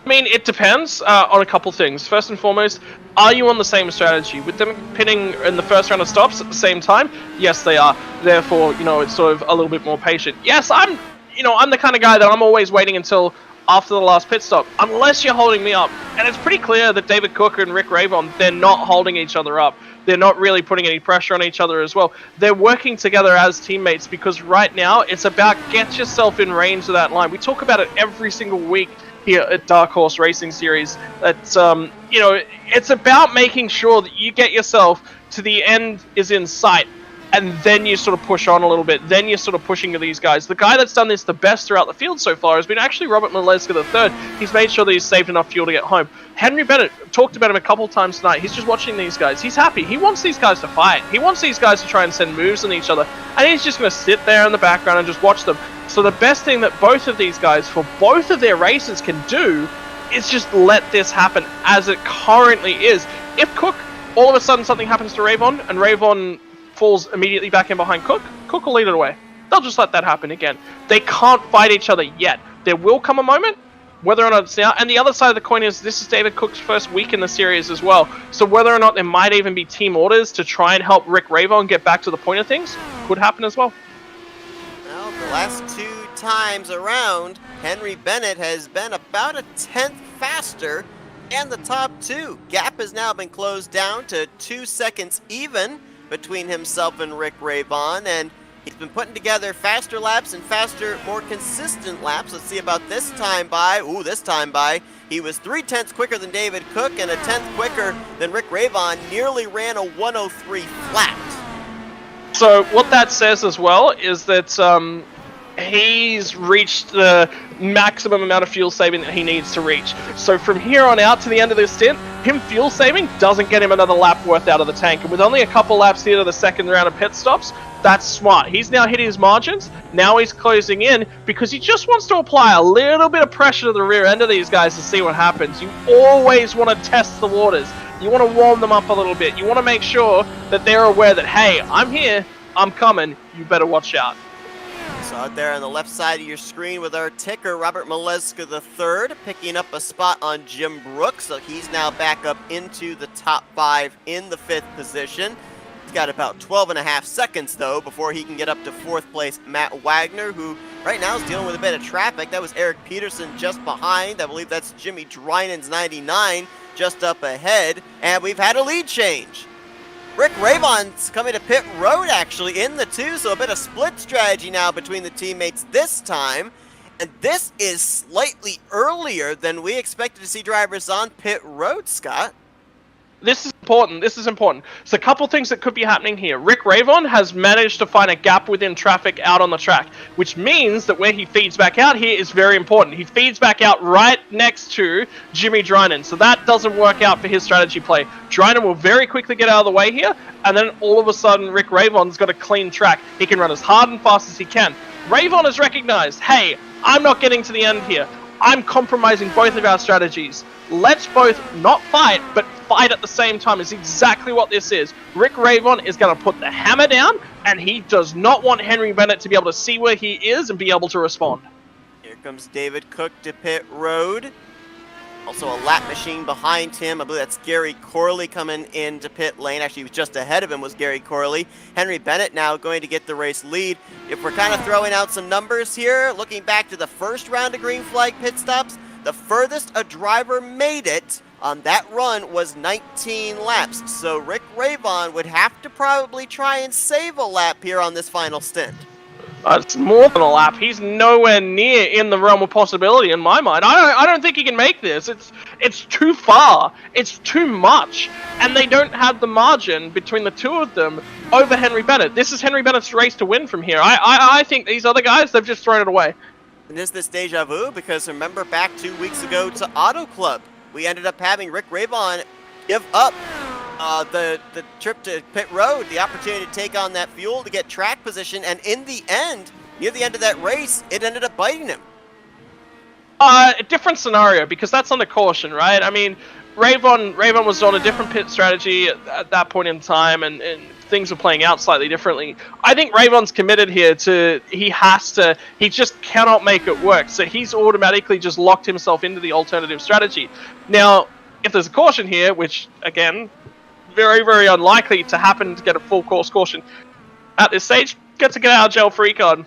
I mean, it depends on a couple things. First and foremost, are you on the same strategy? With them pitting in the first round of stops at the same time, yes, they are. Therefore, it's sort of a little bit more patient. Yes, I'm the kind of guy that I'm always waiting until after the last pit stop, unless you're holding me up. And it's pretty clear that David Cook and Rick Ravon, they're not holding each other up. They're not really putting any pressure on each other as well. They're working together as teammates because right now it's about get yourself in range of that line. We talk about it every single week here at Dark Horse Racing Series. It's it's about making sure that you get yourself to the end is in sight, and then you sort of push on a little bit. Then you're sort of pushing to these guys. The guy that's done this the best throughout the field so far has been actually Robert Maleska III. He's made sure that he's saved enough fuel to get home. Henry Bennett, talked about him a couple times tonight. He's just watching these guys. He's happy. He wants these guys to fight. He wants these guys to try and send moves on each other. And he's just going to sit there in the background and just watch them. So the best thing that both of these guys, for both of their races, can do is just let this happen as it currently is. If Cook, all of a sudden something happens to Ravon, and Ravon falls immediately back in behind Cook, Cook will lead it away. They'll just let that happen again. They can't fight each other yet. There will come a moment, whether or not it's now. And the other side of the coin is this is David Cook's first week in the series as well. So whether or not there might even be team orders to try and help Rick Ravon get back to the point of things could happen as well. Well, the last two times around, Henry Bennett has been about a tenth faster and the top two. Gap has now been closed down to 2 seconds even between himself and Rick Ravon, and he's been putting together faster laps and faster, more consistent laps. Let's see about this time by. This time by. He was 3/10 quicker than David Cook and a tenth quicker than Rick Ravon. Nearly ran a 103 flat. So what that says as well is that he's reached the maximum amount of fuel saving that he needs to reach. So from here on out to the end of this stint, him fuel saving doesn't get him another lap worth out of the tank. And with only a couple laps here to the second round of pit stops, that's smart. He's now hit his margins. Now he's closing in because he just wants to apply a little bit of pressure to the rear end of these guys to see what happens. You always want to test the waters. You want to warm them up a little bit. You want to make sure that they're aware that, hey, I'm here, I'm coming, you better watch out. So out there on the left side of your screen with our ticker, Robert Maleska III picking up a spot on Jim Brooks. So he's now back up into the top 5 in the 5th position. He's got about 12 and a half seconds, though, before he can get up to 4th place Matt Wagner, who right now is dealing with a bit of traffic. That was Eric Peterson just behind. I believe that's Jimmy Drynan's 99 just up ahead. And we've had a lead change. Rick Ravon's coming to pit road, actually, in the 2, so a bit of split strategy now between the teammates this time. And this is slightly earlier than we expected to see drivers on pit road, Scott. This is important. This is important. So a couple things that could be happening here. Rick Ravon has managed to find a gap within traffic out on the track, which means that where he feeds back out here is very important. He feeds back out right next to Jimmy Drynan. So that doesn't work out for his strategy play. Drynan will very quickly get out of the way here, and then all of a sudden Rick Ravon's got a clean track. He can run as hard and fast as he can. Ravon has recognized, hey, I'm not getting to the end here. I'm compromising both of our strategies. Let's both not fight, but fight at the same time is exactly what this is. Rick Ravon is going to put the hammer down, and he does not want Henry Bennett to be able to see where he is and be able to respond. Here comes David Cook to pit road. Also a lap machine behind him. I believe that's Gary Corley coming into pit lane. Actually, he was just ahead of him was Gary Corley. Henry Bennett now going to get the race lead. If we're kind of throwing out some numbers here, looking back to the first round of green flag pit stops, the furthest a driver made it on that run was 19 laps. So Rick Ravon would have to probably try and save a lap here on this final stint. It's more than a lap. He's nowhere near in the realm of possibility in my mind. I don't think he can make this. It's too far. It's too much. And they don't have the margin between the two of them over Henry Bennett. This is Henry Bennett's race to win from here. I think these other guys, they've just thrown it away. And is this deja vu? Because remember back 2 weeks ago to Auto Club, we ended up having Rick Ravon give up the trip to pit road, the opportunity to take on that fuel to get track position, and in the end, near the end of that race, it ended up biting him. A different scenario, because that's under caution, right? I mean, Ravon was on a different pit strategy at that point in time, and things were playing out slightly differently. I think Ravon's committed here he just cannot make it work. So he's automatically just locked himself into the alternative strategy. Now, if there's a caution here, which, again, very, very unlikely to happen to get a full course caution at this stage, get out of jail free card.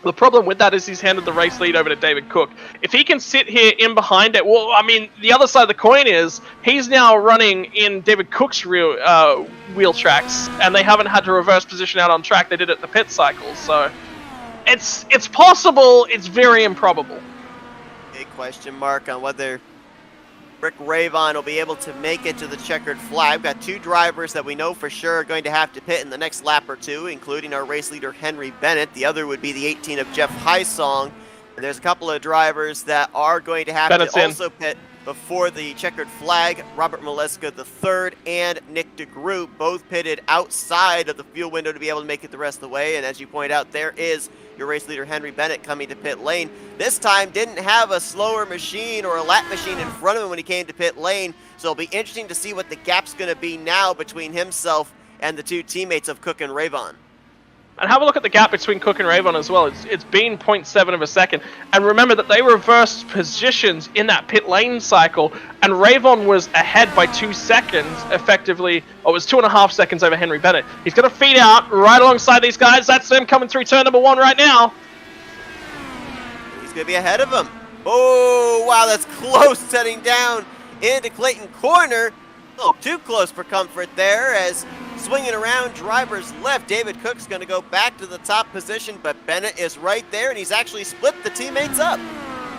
The problem with that is he's handed the race lead over to David Cook. If he can sit here in behind it, well, I mean, the other side of the coin is he's now running in David Cook's wheel tracks, and they haven't had to reverse position out on track. They did it at the pit cycle, so it's possible. It's very improbable. Big question mark on whether Rick Ravon will be able to make it to the checkered flag. We've got two drivers that we know for sure are going to have to pit in the next lap or two, including our race leader Henry Bennett. The other would be the 18 of Jeff Hysong. And there's a couple of drivers that are going to have to also pit before the checkered flag. Robert Maleska III and Nick DeGroot both pitted outside of the fuel window to be able to make it the rest of the way. And as you point out, there is your race leader Henry Bennett coming to pit lane. This time didn't have a slower machine or a lap machine in front of him when he came to pit lane, so it'll be interesting to see what the gap's going to be now between himself and the two teammates of Cook and Ravon. And have a look at the gap between Cook and Ravon as well. It's been 0.7 of a second. And remember that they reversed positions in that pit lane cycle, and Ravon was ahead by 2 seconds, effectively. Or it was 2.5 seconds over Henry Bennett. He's going to feed out right alongside these guys. That's them coming through turn number 1 right now. He's going to be ahead of him. Oh, wow, that's close, setting down into Clayton Corner. A little too close for comfort there, as swinging around driver's left. David Cook's going to go back to the top position, but Bennett is right there, and he's actually split the teammates up.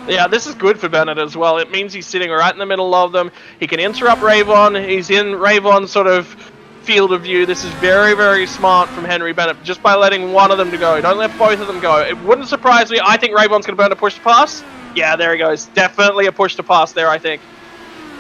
Yeah, this is good for Bennett as well. It means he's sitting right in the middle of them. He can interrupt Ravon. He's in Ravon's sort of field of view. This is very, very smart from Henry Bennett, just by letting one of them to go. Don't let both of them go. It wouldn't surprise me. I think Ravon's going to burn a push to pass. Yeah, there he goes. Definitely a push to pass there, I think.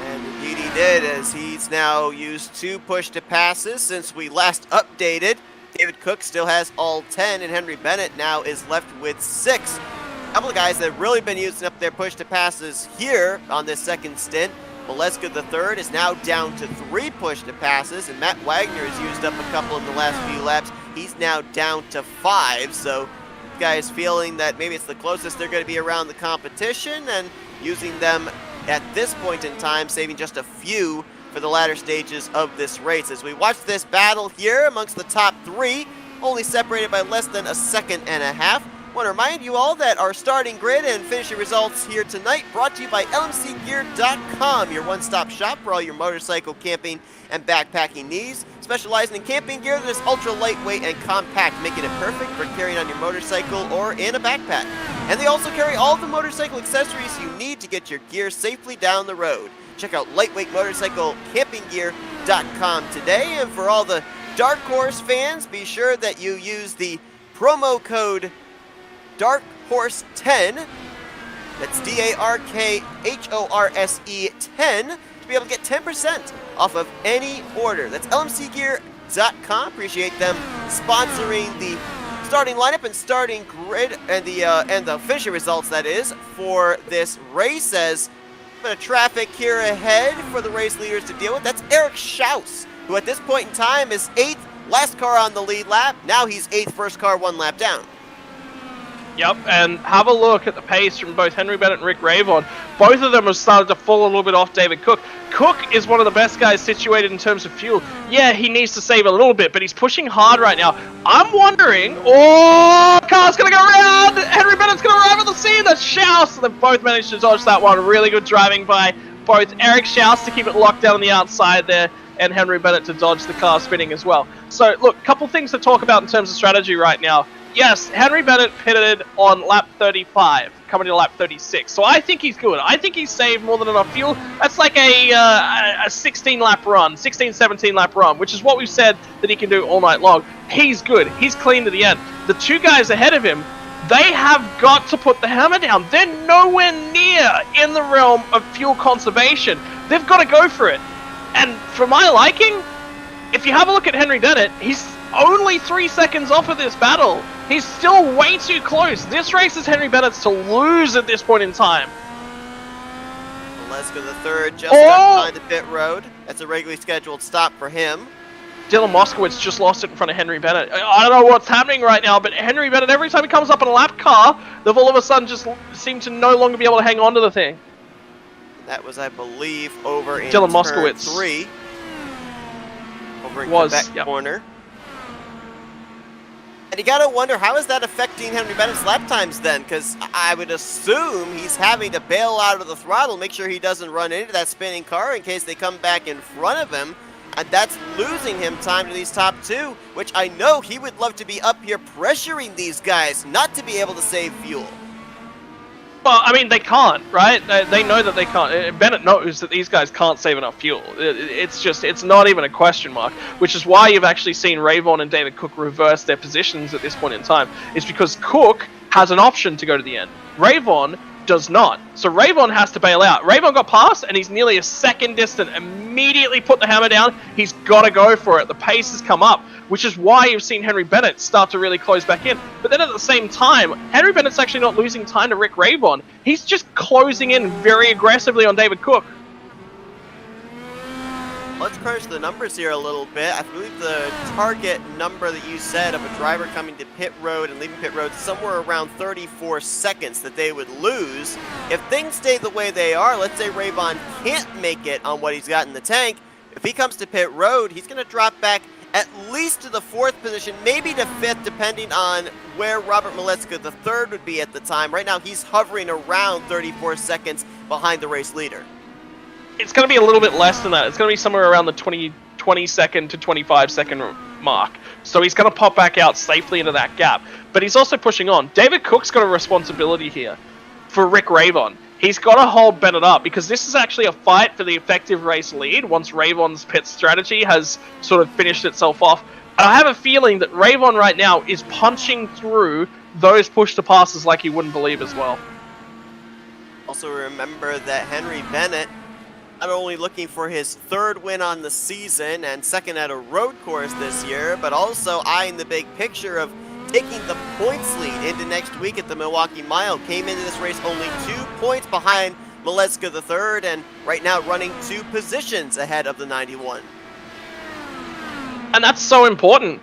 And indeed he did, as he's now used 2 push to passes since we last updated. David Cook still has all 10, and Henry Bennett now is left with 6. A couple of guys that have really been using up their push to passes here on this second stint. Maleska III is now down to 3 push to passes, and Matt Wagner has used up a couple in the last few laps. He's now down to 5, so guys feeling that maybe it's the closest they're going to be around the competition, and using them at this point in time, saving just a few for the latter stages of this race. As we watch this battle here amongst the top 3, only separated by less than a second and a half. I want to remind you all that our starting grid and finishing results here tonight brought to you by LMCgear.com, your one-stop shop for all your motorcycle, camping, and backpacking needs. Specializing in camping gear that is ultra lightweight and compact, making it perfect for carrying on your motorcycle or in a backpack. And they also carry all the motorcycle accessories you need to get your gear safely down the road. Check out lightweight motorcycle campinggear.com today. And for all the Dark Horse fans, be sure that you use the promo code DARKHORSE10, that's DARKHORSE 10, to be able to get 10% off of any order. That's LMCgear.com. Appreciate them sponsoring the starting lineup and starting grid and the finishing results, that is, for this race. As a bit of traffic here ahead for the race leaders to deal with. That's Eric Schaus, who at this point in time is 8th, last car on the lead lap. Now he's 8th, first car 1 lap down. Yep, and have a look at the pace from both Henry Bennett and Rick Ravon. Both of them have started to fall a little bit off David Cook. Cook is one of the best guys situated in terms of fuel. Yeah, he needs to save a little bit, but he's pushing hard right now. I'm wondering, car's going to go around! Henry Bennett's going to arrive at the scene! That's Schaus! They've both managed to dodge that one. Really good driving by both Eric Schaus to keep it locked down on the outside there, and Henry Bennett to dodge the car spinning as well. So, look, a couple things to talk about in terms of strategy right now. Yes, Henry Bennett pitted on lap 35, coming to lap 36. So I think he's good. I think he's saved more than enough fuel. That's like a 16-lap run, 16, 17-lap run, which is what we've said that he can do all night long. He's good. He's clean to the end. The 2 guys ahead of him, they have got to put the hammer down. They're nowhere near in the realm of fuel conservation. They've got to go for it. And for my liking, if you have a look at Henry Bennett, he's only 3 seconds off of this battle. He's still way too close. This race is Henry Bennett's to lose at this point in time. Maleska the third just left behind the pit road. That's a regularly scheduled stop for him. Dylan Moskowitz just lost it in front of Henry Bennett. I don't know what's happening right now, but Henry Bennett, every time he comes up in a lap car, they've all of a sudden just seem to no longer be able to hang on to the thing. That was, I believe, over in Dylan turn Moskowitz. 3. Over in Was, Quebec yep. corner. And you gotta wonder, how is that affecting Henry Bennett's lap times then? Because I would assume he's having to bail out of the throttle, make sure he doesn't run into that spinning car in case they come back in front of him. And that's losing him time to these top two, which I know he would love to be up here pressuring these guys not to be able to save fuel. Well, I mean, they can't, right? They know that they can't. Bennett knows that these guys can't save enough fuel. It's not even a question mark, which is why you've actually seen Rayvon and David Cook reverse their positions at this point in time. It's because Cook has an option to go to the end. Rayvon does not. So Rayvon has to bail out. Rayvon got past, and he's nearly a second distant. Immediately put the hammer down. He's got to go for it. The pace has come up, which is why you've seen Henry Bennett start to really close back in. But then at the same time, Henry Bennett's actually not losing time to Rick Rayvon. He's just closing in very aggressively on David Cook. Let's crunch the numbers here a little bit. I believe the target number that you said of a driver coming to pit road and leaving pit road somewhere around 34 seconds that they would lose. If things stay the way they are, let's say Rayvon can't make it on what he's got in the tank. If he comes to pit road, he's going to drop back at least to the 4th position, maybe to 5th, depending on where Robert Maleska the third would be at the time. Right now, he's hovering around 34 seconds behind the race leader. It's going to be a little bit less than that. It's going to be somewhere around the 20 second to 25 second mark. So he's going to pop back out safely into that gap. But he's also pushing on. David Cook's got a responsibility here for Rick Rayvon. He's got to hold Bennett up because this is actually a fight for the effective race lead once Rayvon's pit strategy has sort of finished itself off. And I have a feeling that Rayvon right now is punching through those push-to-passes like you wouldn't believe as well. Also remember that Henry Bennett not only looking for his 3rd win on the season and 2nd at a road course this year, but also eyeing the big picture of taking the points lead into next week at the Milwaukee Mile. Came into this race only 2 points behind Maleska the third, and right now running 2 positions ahead of the 91. And that's so important,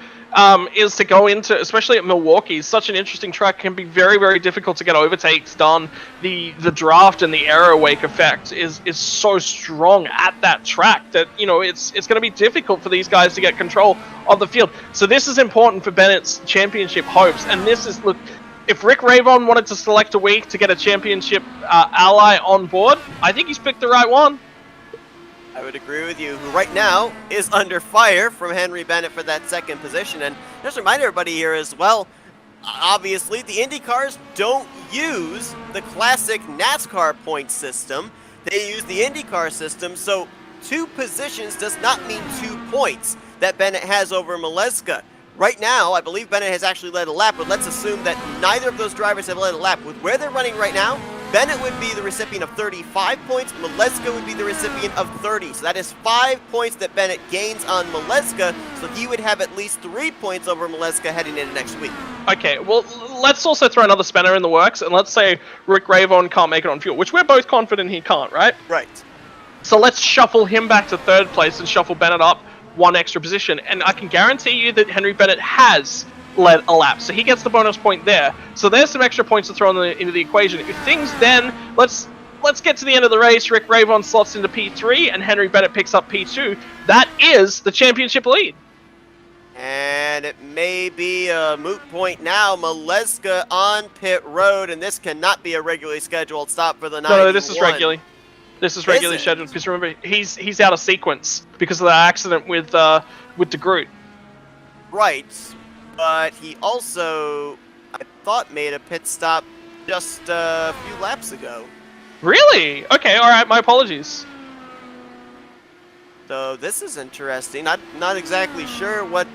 is to go into, especially at Milwaukee, such an interesting track, can be very, very difficult to get overtakes done. The draft and the aero wake effect is so strong at that track that, you know, it's going to be difficult for these guys to get control of the field. So this is important for Bennett's championship hopes. And this is, look, if Rick Rayvon wanted to select a week to get a championship ally on board, I think he's picked the right one. I would agree with you, who right now is under fire from Henry Bennett for that 2nd position. And just remind everybody here as well, obviously the Indy cars don't use the classic NASCAR point system. They use the IndyCar system, so 2 positions does not mean 2 points that Bennett has over Maleska. Right now, I believe Bennett has actually led a lap, but let's assume that neither of those drivers have led a lap. With where they're running right now, Bennett would be the recipient of 35 points, Maleska would be the recipient of 30. So that is 5 points that Bennett gains on Maleska, so he would have at least 3 points over Maleska heading into next week. Okay, well, let's also throw another spanner in the works, and let's say Rick Rayvon can't make it on fuel, which we're both confident he can't, right? Right. So let's shuffle him back to 3rd place and shuffle Bennett up 1 extra position, and I can guarantee you that Henry Bennett has led a lap, so he gets the bonus point there. So there's some extra points to throw into the equation. If things then, let's get to the end of the race, Rick Rayvon slots into P3 and Henry Bennett picks up P2. That is the championship lead. And it may be a moot point now. Maleska on pit road, and this cannot be a regularly scheduled stop for the 91. No, this is regularly. This is regularly scheduled because remember he's out of sequence because of the accident with DeGroot. Right, but he also, I thought, made a pit stop just a few laps ago. Really? Okay, all right. My apologies. So this is interesting. Not exactly sure what.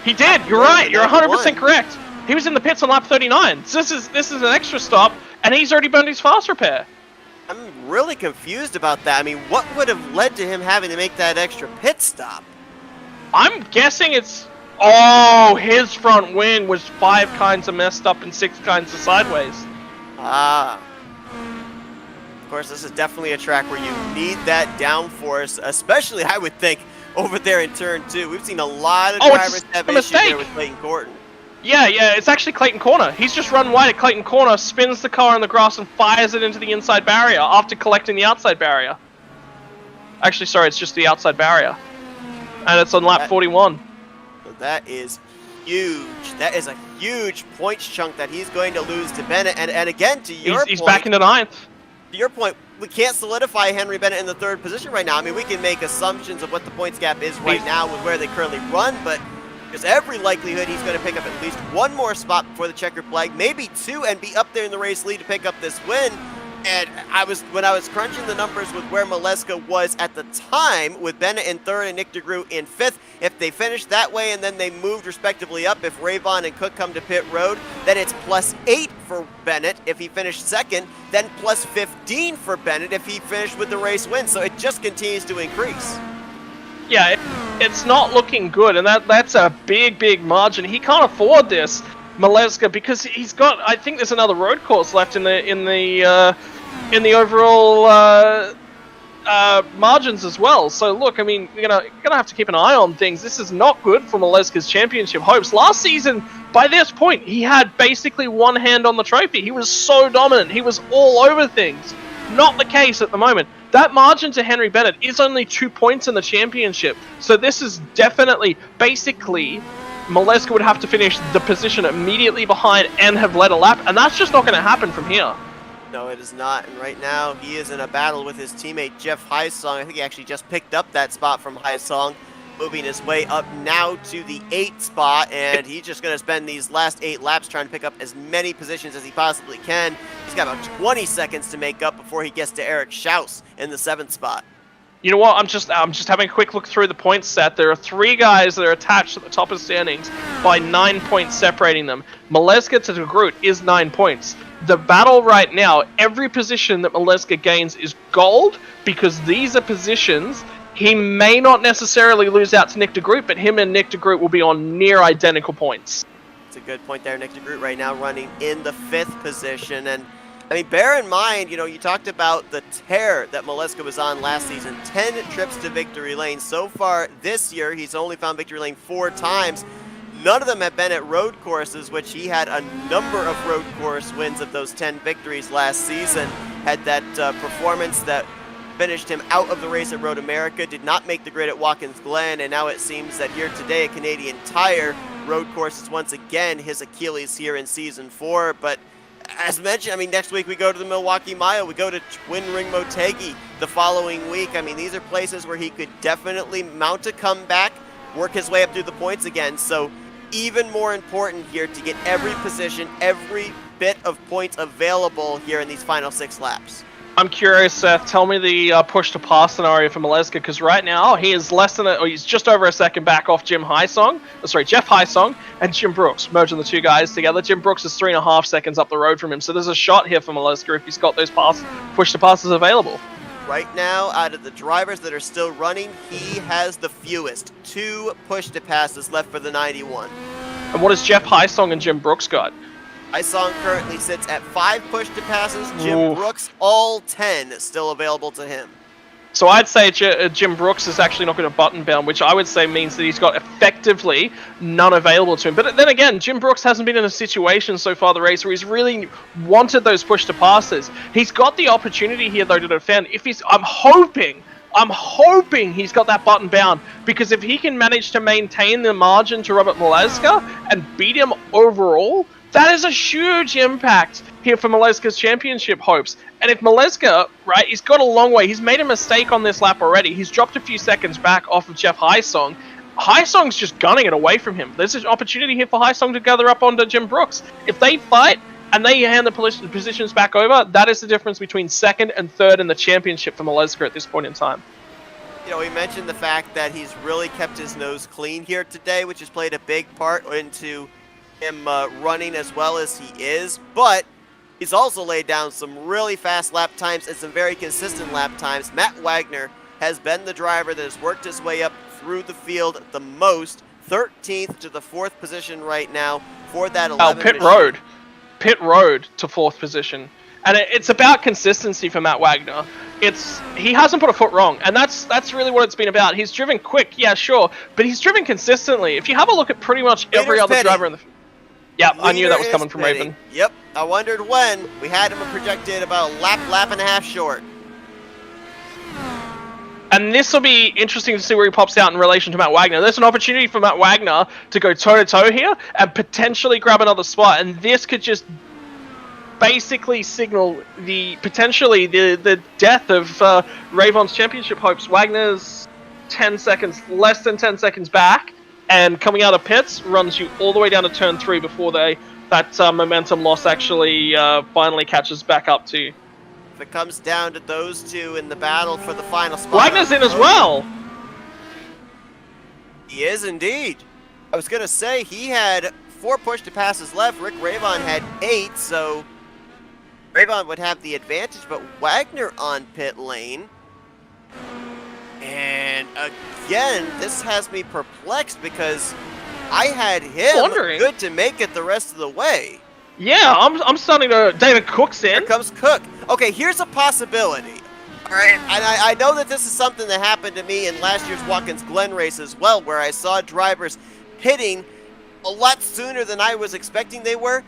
He did. You're right. You're 100% correct. He was in the pits on lap 39. So this is an extra stop, and he's already burned his fast repair. I'm really confused about that. I mean, what would have led to him having to make that extra pit stop? I'm guessing it's... Oh, his front wing was 5 kinds of messed up and 6 kinds of sideways. Ah. course, this is definitely a track where you need that downforce, especially, I would think, over there in turn 2. We've seen a lot of drivers have issues there with Clayton Corton. Yeah, it's actually Clayton Corner. He's just run wide at Clayton Corner, spins the car on the grass, and fires it into the inside barrier after collecting the outside barrier. Actually, sorry, it's just the outside barrier. And it's on lap 41. So that is huge. That is a huge points chunk that he's going to lose to Bennett. And again, to your point, he's back into 9th. To your point, we can't solidify Henry Bennett in the 3rd position right now. I mean, we can make assumptions of what the points gap is right now with where they currently run, but there's every likelihood he's going to pick up at least 1 more spot before the checkered flag, maybe 2, and be up there in the race lead to pick up this win. And when I was crunching the numbers with where Maleska was at the time, with Bennett in 3rd and Nick DeGroot in 5th, if they finished that way and then they moved respectively up, if Rayvon and Cook come to pit road, then it's +8 for Bennett if he finished 2nd, then +15 for Bennett if he finished with the race win. So it just continues to increase. Yeah, it's not looking good, and that's a big margin. He can't afford this, Maleska, because he's got. I think there's another road course left in the overall margins as well. So look, I mean, you're gonna have to keep an eye on things. This is not good for Maleska's championship hopes. Last season, by this point, he had basically one hand on the trophy. He was so dominant. He was all over things. Not the case at the moment. That margin to Henry Bennett is only 2 points in the championship. So this is definitely, basically, Maleska would have to finish the position immediately behind and have led a lap, and that's just not going to happen from here. No, it is not. And right now, he is in a battle with his teammate Jeff Highsong. I think he actually just picked up that spot from Highsong, moving his way up now to the 8th spot, and he's just going to spend these last 8 laps trying to pick up as many positions as he possibly can. He's got about 20 seconds to make up before he gets to Eric Schaus in the 7th spot. You know what? I'm just having a quick look through the points set. There are 3 guys that are attached at the top of the standings by 9 points separating them. Maleska to DeGroot is 9 points. The battle right now, every position that Maleska gains is gold, because these are positions he may not necessarily lose out to Nick DeGroot, but him and Nick DeGroot will be on near identical points. It's a good point there. Nick DeGroot right now running in the 5th position. And I mean, bear in mind, you talked about the tear that Maleska was on last season. 10 trips to victory lane. So far this year, he's only found victory lane 4 times. None of them have been at road courses, which he had a number of road course wins of those 10 victories last season. Had that performance that finished him out of the race at Road America, did not make the grid at Watkins Glen, and now it seems that here today at Canadian Tire, road course is once again his Achilles here in Season 4. But as mentioned, I mean, next week we go to the Milwaukee Mile, we go to Twin Ring Motegi the following week. I mean, these are places where he could definitely mount a comeback, work his way up through the points again. So even more important here to get every position, every bit of points available here in these final 6 laps. I'm curious, Seth, tell me the push to pass scenario for Maleska, because right now he is he's just over a second back off Jeff Highsong and Jim Brooks, merging the 2 guys together. Jim Brooks is 3.5 seconds up the road from him, so there's a shot here for Maleska if he's got those push to passes available. Right now, out of the drivers that are still running, he has the fewest. 2 push to passes left for the 91. And what has Jeff Highsong and Jim Brooks got? Highsong currently sits at 5 push to passes. Jim Brooks, all 10 still available to him. So I'd say Jim Brooks is actually not going to button bound, which I would say means that he's got effectively none available to him. But then again, Jim Brooks hasn't been in a situation so far the race where he's really wanted those push to passes. He's got the opportunity here though to defend. I'm hoping he's got that button bound, because if he can manage to maintain the margin to Robert Maleska and beat him overall, that is a huge impact here for Maleska's championship hopes. And if Maleska, right, he's got a long way. He's made a mistake on this lap already. He's dropped a few seconds back off of Jeff Highsong. Highsong's just gunning it away from him. There's an opportunity here for Highsong to gather up onto Jim Brooks. If they fight and they hand the positions back over, that is the difference between 2nd and 3rd in the championship for Maleska at this point in time. We mentioned the fact that he's really kept his nose clean here today, which has played a big part into him running as well as he is, but he's also laid down some really fast lap times and some very consistent lap times. Matt Wagner has been the driver that has worked his way up through the field the most, 13th to the 4th position right now for that 11. Pit road to 4th position. And it's about consistency for Matt Wagner. He hasn't put a foot wrong, and that's really what it's been about. He's driven quick, yeah, sure, but he's driven consistently. If you have a look at pretty much every other driver in the... Yeah, I knew that was coming from Raven. Yep, I wondered when. We had him projected about a lap and a half short. And this will be interesting to see where he pops out in relation to Matt Wagner. There's an opportunity for Matt Wagner to go toe-to-toe here and potentially grab another spot, and this could just basically signal potentially the death of Ravon's championship hopes. Wagner's 10 seconds, less than 10 seconds back, and coming out of pits runs you all the way down to turn 3 before that momentum loss actually finally catches back up to you. If it comes down to those two in the battle for the final spot... Wagner's in as well! He is indeed. I was going to say, he had 4 push to passes left. Rick Ravon had 8, so Ravon would have the advantage, but Wagner on pit lane. And again, this has me perplexed because I had him good to make it the rest of the way. Yeah, I'm starting to... David Cook's in. Here comes Cook. Okay, here's a possibility. All right, and I know that this is something that happened to me in last year's Watkins Glen race as well, where I saw drivers hitting a lot sooner than I was expecting they were.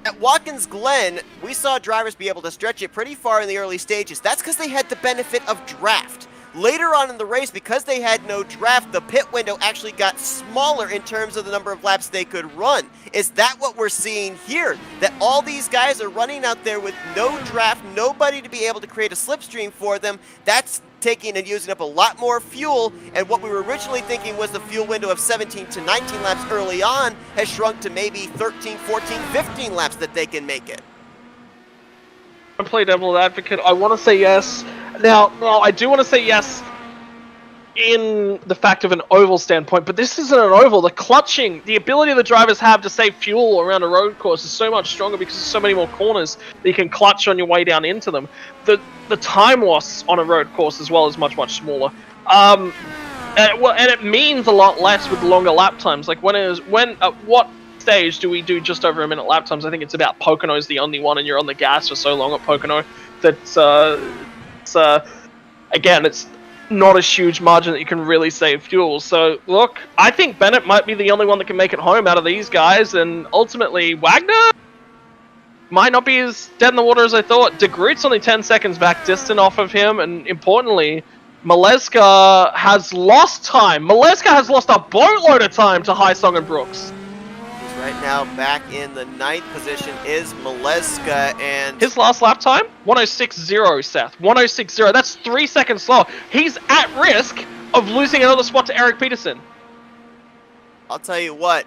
At Watkins Glen, we saw drivers be able to stretch it pretty far in the early stages. That's because they had the benefit of draft. Later on in the race, because they had no draft, the pit window actually got smaller in terms of the number of laps they could run. Is that what we're seeing here? That all these guys are running out there with no draft, nobody to be able to create a slipstream for them? That's taking and using up a lot more fuel, and what we were originally thinking was the fuel window of 17 to 19 laps early on has shrunk to maybe 13, 14, 15 laps that they can make it. I play devil's advocate. I want to say yes. Now, I do want to say yes in the fact of an oval standpoint, but this isn't an oval. The clutching, the ability the drivers have to save fuel around a road course is so much stronger because there's so many more corners that you can clutch on your way down into them. The time loss on a road course as well is much, much smaller. And it means a lot less with longer lap times. Like what stage do we do just over a minute lap times? I think it's about Pocono's the only one, and you're on the gas for so long at Pocono that again, it's not a huge margin that you can really save fuel. So look, I think Bennett might be the only one that can make it home out of these guys, and ultimately Wagner might not be as dead in the water as I thought. De Groot's only 10 seconds back distant off of him, and importantly, Maleska has lost time. Maleska has lost a boatload of time to Haisong and Brooks. Right now, back in the 9th position is Maleska, and his last lap time, 106.0, Seth. 106.0. That's 3 seconds slower. He's at risk of losing another spot to Eric Peterson. I'll tell you what,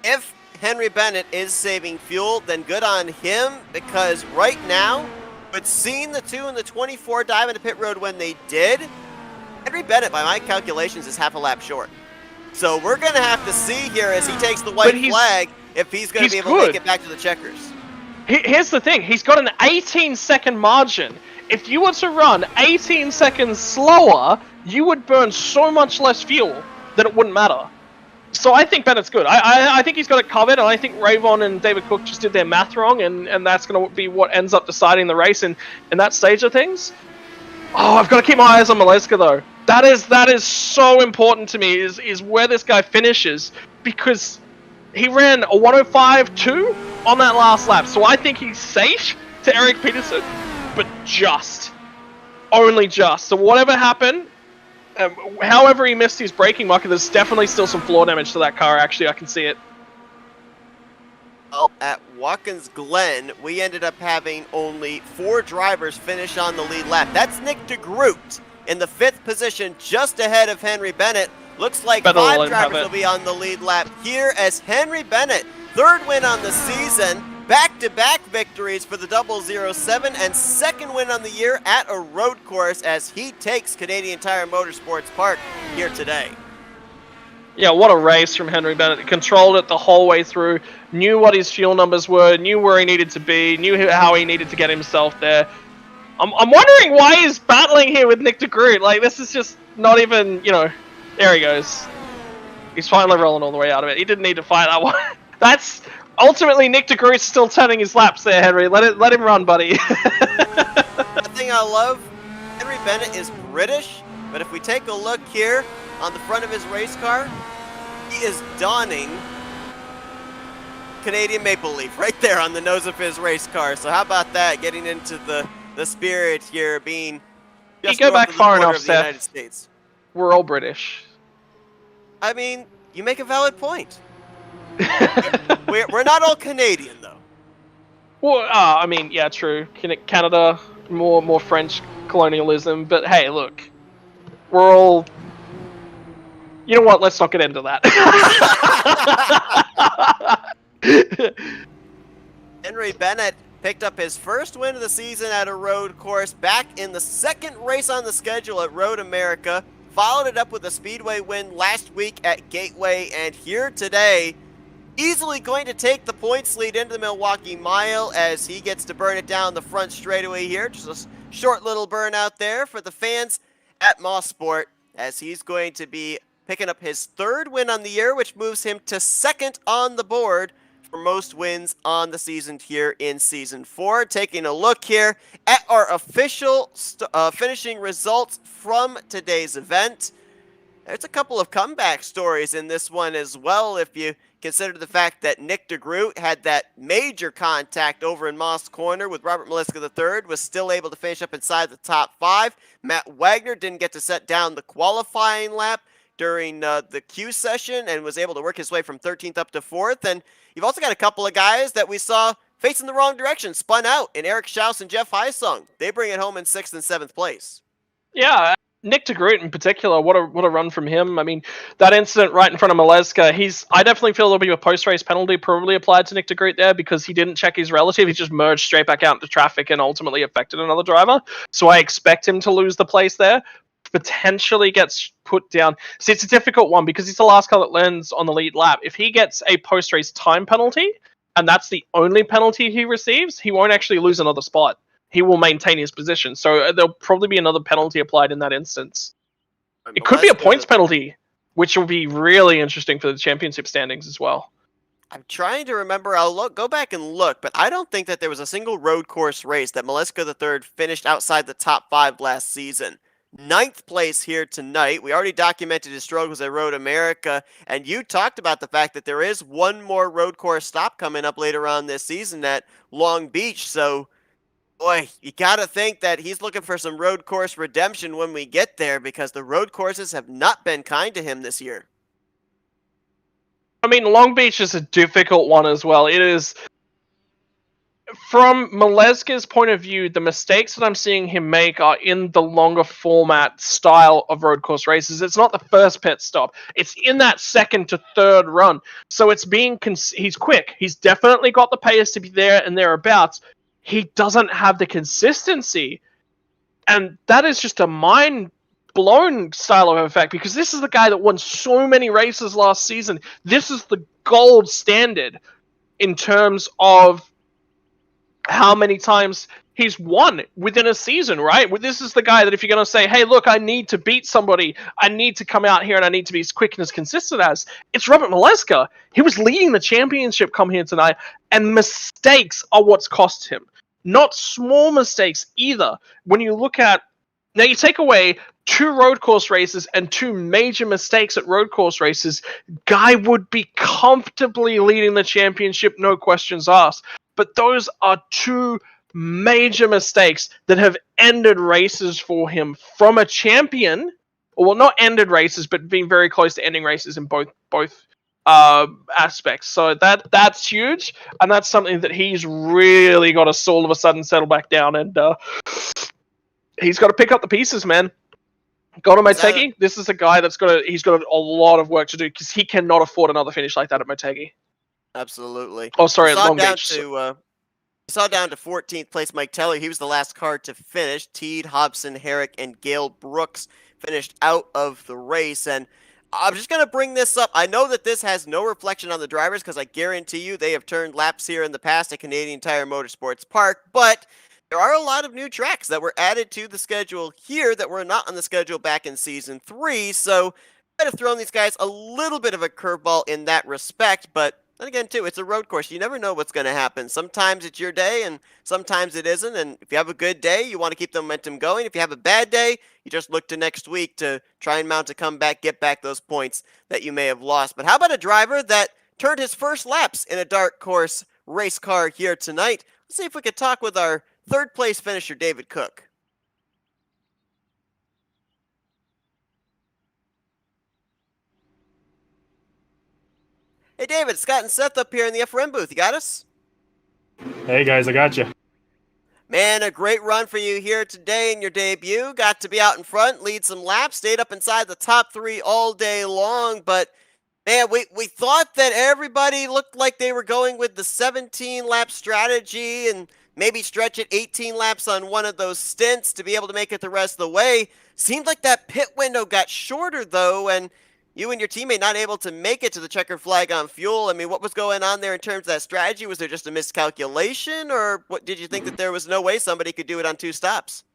if Henry Bennett is saving fuel, then good on him, because right now, with seeing the 2 and the 24 dive into pit road when they did, Henry Bennett, by my calculations, is half a lap short. So we're going to have to see here as he takes the white flag if he's going to be able to make it back to the checkers. Here's the thing. He's got an 18-second margin. If you were to run 18 seconds slower, you would burn so much less fuel that it wouldn't matter. So I think Bennett's good. I think he's got it covered, and I think Ravon and David Cook just did their math wrong, and that's going to be what ends up deciding the race in that stage of things. Oh, I've got to keep my eyes on Maleska, though. That is so important to me, is where this guy finishes, because he ran a 105.2 on that last lap. So I think he's safe to Eric Peterson, but only just. So whatever happened, however he missed his braking marker, there's definitely still some floor damage to that car, actually. I can see it. Well, at Watkins Glen, we ended up having only 4 drivers finish on the lead lap. That's Nick de Groot in the 5th position, just ahead of Henry Bennett. Looks like 5 drivers will be on the lead lap here as Henry Bennett, 3rd win on the season, back-to-back victories for the 007, and 2nd win on the year at a road course as he takes Canadian Tire Motorsports Park here today. Yeah, what a race from Henry Bennett. Controlled it the whole way through, knew what his fuel numbers were, knew where he needed to be, knew how he needed to get himself there. I'm wondering why he's battling here with Nick de Groot. Like, this is just not even, there he goes. He's finally rolling all the way out of it. He didn't need to fight that one. ultimately, Nick DeGroot's still turning his laps there, Henry. Let him run, buddy. The thing I love, Henry Bennett is British, but if we take a look here on the front of his race car, he is donning Canadian maple leaf right there on the nose of his race car. So how about that, getting into the spirit here, being just you go north back of the far border enough, of the Seth. United States. We're all British. I mean, you make a valid point. We're not all Canadian, though. Well, I mean, yeah, true. Canada, more French colonialism, but hey, look, we're all. You know what? Let's not get into that. Henry Bennett picked up his first win of the season at a road course back in the second race on the schedule at Road America. Followed it up with a speedway win last week at Gateway, and here today, easily going to take the points lead into the Milwaukee Mile as he gets to burn it down the front straightaway here. Just a short little burn out there for the fans at Moss Sport, as he's going to be picking up his third win on the year, which moves him to second on the board for most wins on the season here in Season 4. Taking a look here at our official finishing results from today's event. There's a couple of comeback stories in this one as well, if you consider the fact that Nick DeGroot had that major contact over in Moss Corner with Robert Maliska III, was still able to finish up inside the top 5. Matt Wagner didn't get to set down the qualifying lap during the Q session and was able to work his way from 13th up to 4th. And you've also got a couple of guys that we saw facing the wrong direction, spun out, in Eric Schaus and Jeff Heisung. They bring it home in 6th and 7th place. Yeah, Nick DeGroot in particular, what a run from him. I mean, that incident right in front of Maleska, I definitely feel there'll be a post-race penalty probably applied to Nick DeGroot there because he didn't check his relative. He just merged straight back out into traffic and ultimately affected another driver. So I expect him to lose the place there. Potentially gets put down. See, it's a difficult one because he's the last car that lands on the lead lap. If he gets a post-race time penalty, and that's the only penalty he receives, he won't actually lose another spot. He will maintain his position. So there'll probably be another penalty applied in that instance. It could be a points penalty, which will be really interesting for the championship standings as well. I'm trying to remember. I'll go back and look, but I don't think that there was a single road course race that Maliska III finished outside the top 5 last season. 9th place here tonight. We already documented his struggles at Road America, and you talked about the fact that there is one more road course stop coming up later on this season at Long Beach. So, boy, you gotta think that he's looking for some road course redemption when we get there, because the road courses have not been kind to him this year. I mean, Long Beach is a difficult one as well. It is, from Maleska's point of view, the mistakes that I'm seeing him make are in the longer format style of road course races. It's not the first pit stop. It's in that second to third run. So it's he's quick. He's definitely got the pace to be there and thereabouts. He doesn't have the consistency. And that is just a mind-blown style of effect, because this is the guy that won so many races last season. This is the gold standard in terms of how many times he's won within a season, right? This is the guy that if you're going to say, hey, look, I need to beat somebody, I need to come out here and I need to be as quick and as consistent as, it's Robert Maleska. He was leading the championship come here tonight, and mistakes are what's cost him. Not small mistakes either. When you look at, now you take away 2 road course races and 2 major mistakes at road course races, guy would be comfortably leading the championship, no questions asked. But those are 2 major mistakes that have ended races for him from a champion. Well, not ended races, but being very close to ending races in both aspects. So that's huge, and that's something that he's really got to all of a sudden settle back down, and he's got to pick up the pieces, man. Goto Motegi, this is a guy he's got a lot of work to do, because he cannot afford another finish like that at Motegi. Absolutely. Oh, sorry, at Long Beach. Saw down to 14th place Mike Teller. He was the last car to finish. Teed, Hobson, Herrick, and Gale Brooks finished out of the race. And I'm just going to bring this up. I know that this has no reflection on the drivers, because I guarantee you they have turned laps here in the past at Canadian Tire Motorsports Park. But there are a lot of new tracks that were added to the schedule here that were not on the schedule back in Season 3. So I might have thrown these guys a little bit of a curveball in that respect, but And again, too, it's a road course. You never know what's going to happen. Sometimes it's your day, and sometimes it isn't. And if you have a good day, you want to keep the momentum going. If you have a bad day, you just look to next week to try and mount a comeback, get back those points that you may have lost. But how about a driver that turned his first laps in a dark course race car here tonight? Let's see if we could talk with our third place finisher, David Cook. Hey, David, Scott and Seth up here in the FRM booth. You got us? Hey guys, I got you. Man, a great run for you here today in your debut. Got to be out in front, lead some laps, stayed up inside the top 3 all day long, but man, we thought that everybody looked like they were going with the 17-lap strategy and maybe stretch it 18 laps on one of those stints to be able to make it the rest of the way. Seemed like that pit window got shorter, though, and you and your teammate not able to make it to the checkered flag on fuel. I mean, what was going on there in terms of that strategy? Was there just a miscalculation, or what, did you think that there was no way somebody could do it on 2 stops?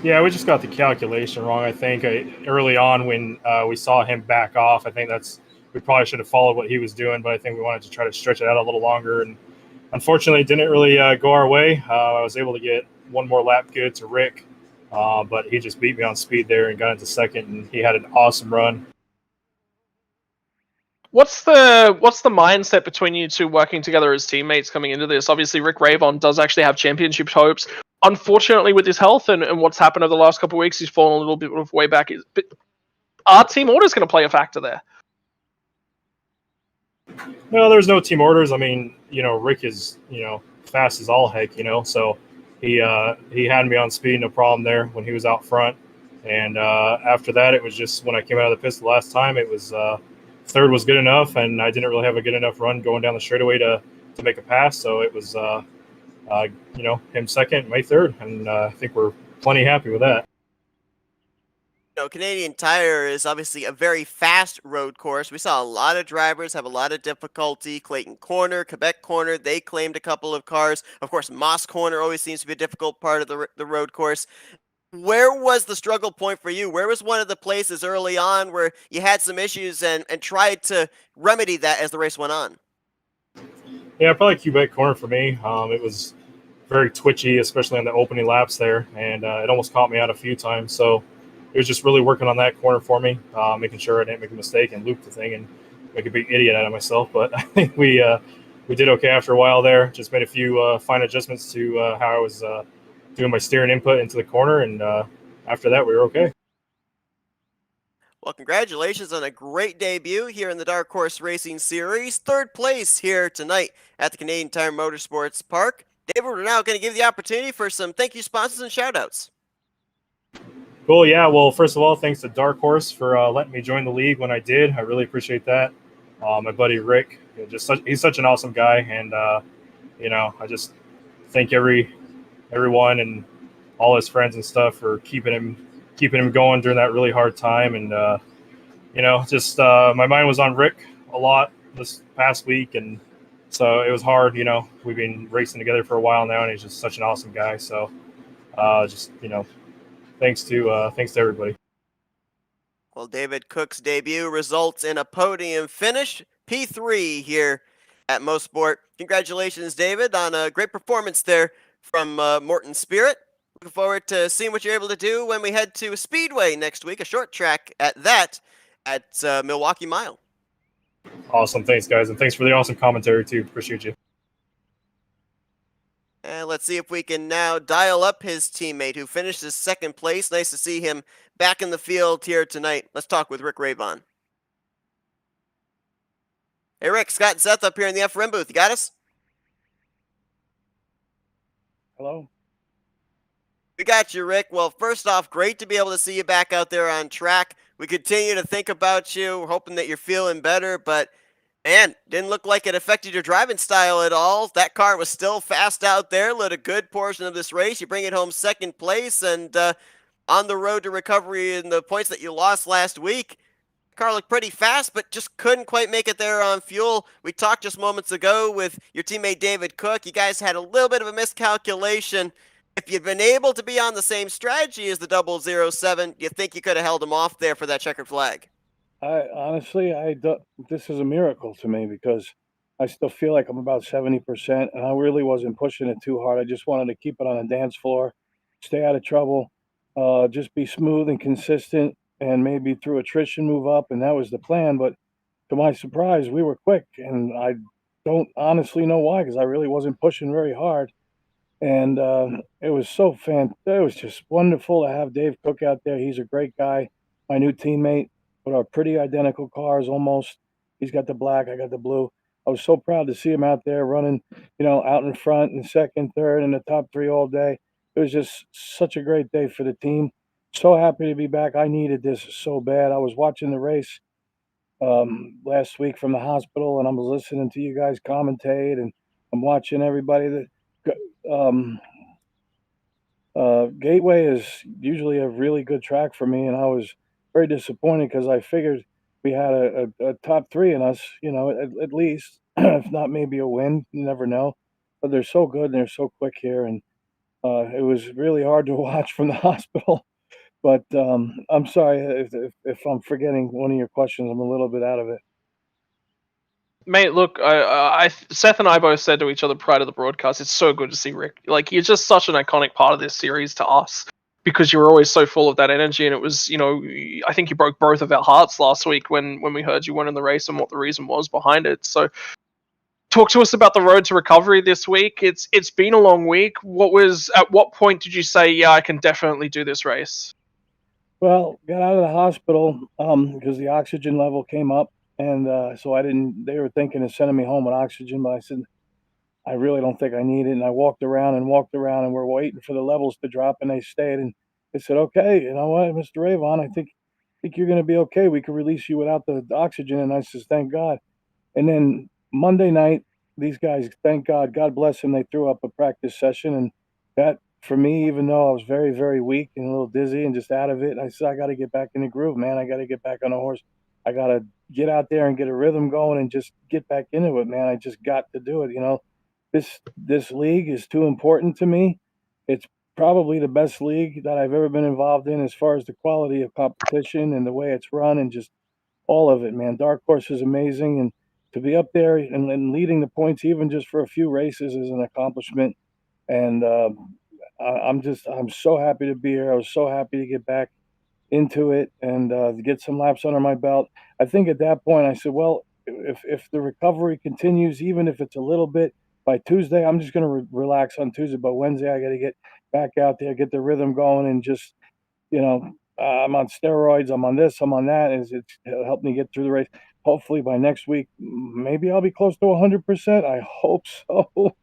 Yeah, we just got the calculation wrong. I think early on when we saw him back off, I think we probably should have followed what he was doing, but I think we wanted to try to stretch it out a little longer. And unfortunately, it didn't really go our way. I was able to get one more lap good to Rick, but he just beat me on speed there and got into second, and he had an awesome run. What's the mindset between you two working together as teammates coming into this? Obviously, Rick Ravon does actually have championship hopes. Unfortunately, with his health and what's happened over the last couple of weeks, he's fallen a little bit of way back. But are team orders going to play a factor there? No, there's no team orders. I mean, Rick is, fast as all heck, so he had me on speed, no problem there when he was out front. And after that, it was just when I came out of the pits the last time, it was third was good enough, and I didn't really have a good enough run going down the straightaway to make a pass. So it was, him second, my third, and I think we're plenty happy with that. Canadian Tire is obviously a very fast road course. We saw a lot of drivers have a lot of difficulty. Clayton Corner, Quebec Corner, they claimed a couple of cars. Of course, Moss Corner always seems to be a difficult part of the road course. Where was the struggle point for you? Where was one of the places early on where you had some issues and tried to remedy that as the race went on? Yeah, probably Quebec Corner for me. It was very twitchy, especially on the opening laps there, and it almost caught me out a few times. So it was just really working on that corner for me, making sure I didn't make a mistake and loop the thing and make a big idiot out of myself. But I think we did okay after a while there. Just made a few fine adjustments to how I was doing my steering input into the corner, and after that, we were okay. Well, congratulations on a great debut here in the Dark Horse Racing Series. Third place here tonight at the Canadian Tire Motorsports Park. David, we're now going to give the opportunity for some thank you sponsors and shout-outs. Cool, yeah. Well, first of all, thanks to Dark Horse for letting me join the league when I did. I really appreciate that. My buddy Rick, he's such an awesome guy, and I just thank everyone and all his friends and stuff for keeping him going during that really hard time. And my mind was on Rick a lot this past week, and so it was hard. We've been racing together for a while now, and he's just such an awesome guy. So thanks to everybody. Well, David Cook's debut results in a podium finish, P3 here at Mosport. Congratulations, David, on a great performance there from Morton Spirit. Looking forward to seeing what you're able to do when we head to Speedway next week, a short track at Milwaukee Mile. Awesome. Thanks, guys. And thanks for the awesome commentary, too. Appreciate you. And let's see if we can now dial up his teammate who finished his second place. Nice to see him back in the field here tonight. Let's talk with Rick Ravon. Hey, Rick, Scott and Seth up here in the FRM booth. You got us? Hello. We got you, Rick. Well, first off, great to be able to see you back out there on track. We continue to think about you. We're hoping that you're feeling better, but man, didn't look like it affected your driving style at all. That car was still fast out there, led a good portion of this race. You bring it home second place, and on the road to recovery in the points that you lost last week. Car looked pretty fast, but just couldn't quite make it there on fuel. We talked just moments ago with your teammate David Cook. You guys had a little bit of a miscalculation. If you'd been able to be on the same strategy as the 007, you think you could have held him off there for that checkered flag? I honestly, this is a miracle to me because I still feel like I'm about 70%, and I really wasn't pushing it too hard. I just wanted to keep it on the dance floor, stay out of trouble, just be smooth and consistent, and maybe through attrition move up, and that was the plan. But to my surprise, we were quick, and I don't honestly know why because I really wasn't pushing very hard. And it was it was just wonderful to have Dave Cook out there. He's a great guy, my new teammate, with our pretty identical cars almost. He's got the black, I got the blue. I was so proud to see him out there running, out in front and second, third, and the top three all day. It was just such a great day for the team. So happy to be back. I needed this so bad. I was watching the race last week from the hospital, and I'm listening to you guys commentate, and I'm watching everybody that um, Gateway is usually a really good track for me, and I was very disappointed because I figured we had a top three in us, at least, if not maybe a win. You never know. But they're so good and they're so quick here, and it was really hard to watch from the hospital. But I'm sorry if I'm forgetting one of your questions. I'm a little bit out of it. Mate, look, Seth and I both said to each other prior to the broadcast, it's so good to see Rick. Like, you're just such an iconic part of this series to us because you were always so full of that energy. And it was, I think you broke both of our hearts last week when we heard you won in the race and what the reason was behind it. So, talk to us about the road to recovery this week. It's been a long week. At what point did you say, yeah, I can definitely do this race? Well, got out of the hospital because the oxygen level came up, and so I didn't. They were thinking of sending me home with oxygen, but I said I really don't think I need it. And I walked around and walked around, and we're waiting for the levels to drop, and they stayed. And they said, "Okay, you know what, Mr. Avon, I think you're going to be okay. We can release you without the oxygen." And I says, "Thank God." And then Monday night, these guys, thank God, God bless them, they threw up a practice session. And that, for me, even though I was very, very weak and a little dizzy and just out of it, I said, I got to get back in the groove, man. I got to get back on the horse. I got to get out there and get a rhythm going and just get back into it, man. I just got to do it. This league is too important to me. It's probably the best league that I've ever been involved in as far as the quality of competition and the way it's run and just all of it, man. Dark Horse is amazing, and to be up there and leading the points, even just for a few races, is an accomplishment. And I'm so happy to be here. I was so happy to get back into it and to get some laps under my belt. I think at that point I said, well, if the recovery continues, even if it's a little bit, by Tuesday, I'm just going to relax on Tuesday. But Wednesday, I got to get back out there, get the rhythm going, and just I'm on steroids, I'm on this, I'm on that, and it's helped me get through the race. Hopefully by next week, maybe I'll be close to 100%. I hope so.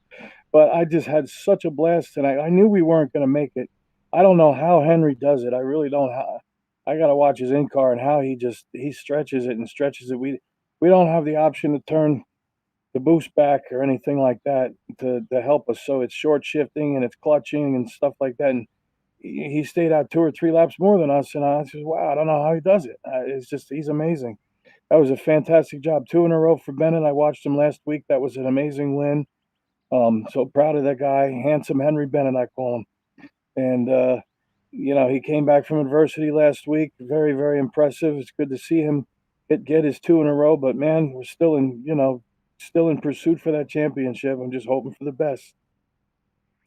But I just had such a blast tonight. I knew we weren't going to make it. I don't know how Henry does it. I really don't. I got to watch his in car and how he stretches it and stretches it. We don't have the option to turn the boost back or anything like that to help us. So it's short shifting and it's clutching and stuff like that. And he stayed out 2 or 3 laps more than us, and I said, "Wow, I don't know how he does it. It's just he's amazing." That was a fantastic job, 2 in a row for Bennett. I watched him last week. That was an amazing win. So proud of that guy, handsome Henry Bennett, I call him. And he came back from adversity last week. Very, very impressive. It's good to see him get his 2 in a row. But man, we're still in pursuit for that championship. I'm just hoping for the best.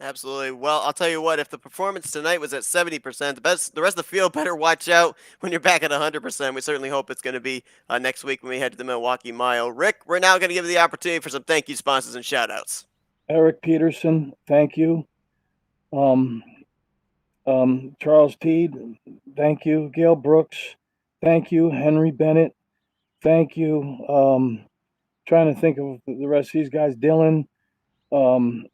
Absolutely. Well, I'll tell you what, if the performance tonight was at 70%, the rest of the field better watch out when you're back at 100%. We certainly hope it's going to be next week when we head to the Milwaukee Mile. Rick, we're now going to give you the opportunity for some thank you sponsors and shout outs. Eric Peterson, thank you. Um, Charles Teed, thank you. Gail Brooks, thank you. Henry Bennett, thank you. Trying to think of the rest of these guys. Dylan, um,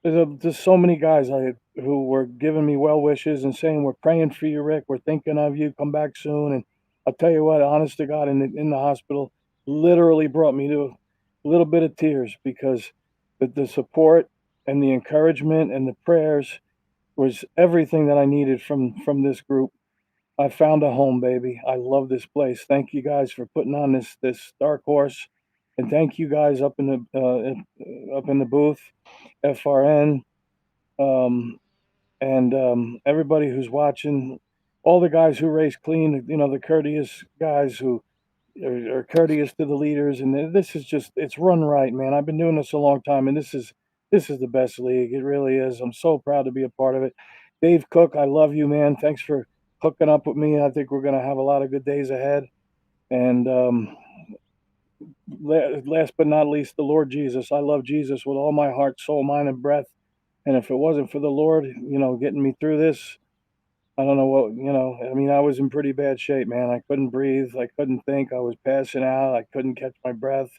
there's so many guys who were giving me well wishes and saying, "We're praying for you, Rick. We're thinking of you. Come back soon." And I'll tell you what, honest to God, in the hospital, literally brought me to a little bit of tears because the support and the encouragement and the prayers was everything that I needed from this group. I found a home, baby. I love this place. Thank you guys for putting on this Dark Horse, and thank you guys up in the booth, FRN, um, and everybody who's watching. All the guys who race clean, the courteous guys who are courteous to the leaders, and this is just it's run right, man. I've been doing this a long time, and this is the best league. It really is. I'm so proud to be a part of it. Dave Cook, I love you, man. Thanks for hooking up with me. I think we're going to have a lot of good days ahead. And last but not least, the Lord Jesus. I love Jesus with all my heart, soul, mind, and breath. And if it wasn't for the Lord, getting me through this, I don't know what, I mean, I was in pretty bad shape, man. I couldn't breathe. I couldn't think. I was passing out. I couldn't catch my breath.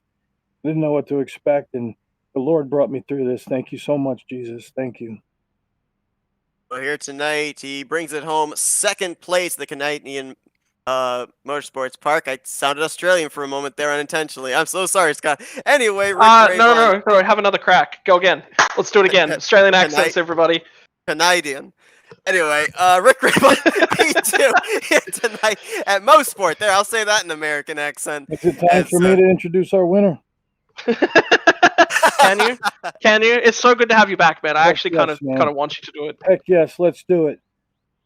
Didn't know what to expect. And the Lord brought me through this. Thank you so much, Jesus. Thank you. Well, here tonight, he brings it home. Second place, the Canadian Motorsports Park. I sounded Australian for a moment there unintentionally. I'm so sorry, Scott. Anyway, Rick No. Have another crack. Go again. Let's do it again. Australian accents, everybody. Canadian. Anyway, Rick Raybon, P2 here tonight at Mosport. There, I'll say that in American accent. Is it time for me to introduce our winner? Can you? It's so good to have you back, man. I actually kind of want you to do it. Heck yes, let's do it.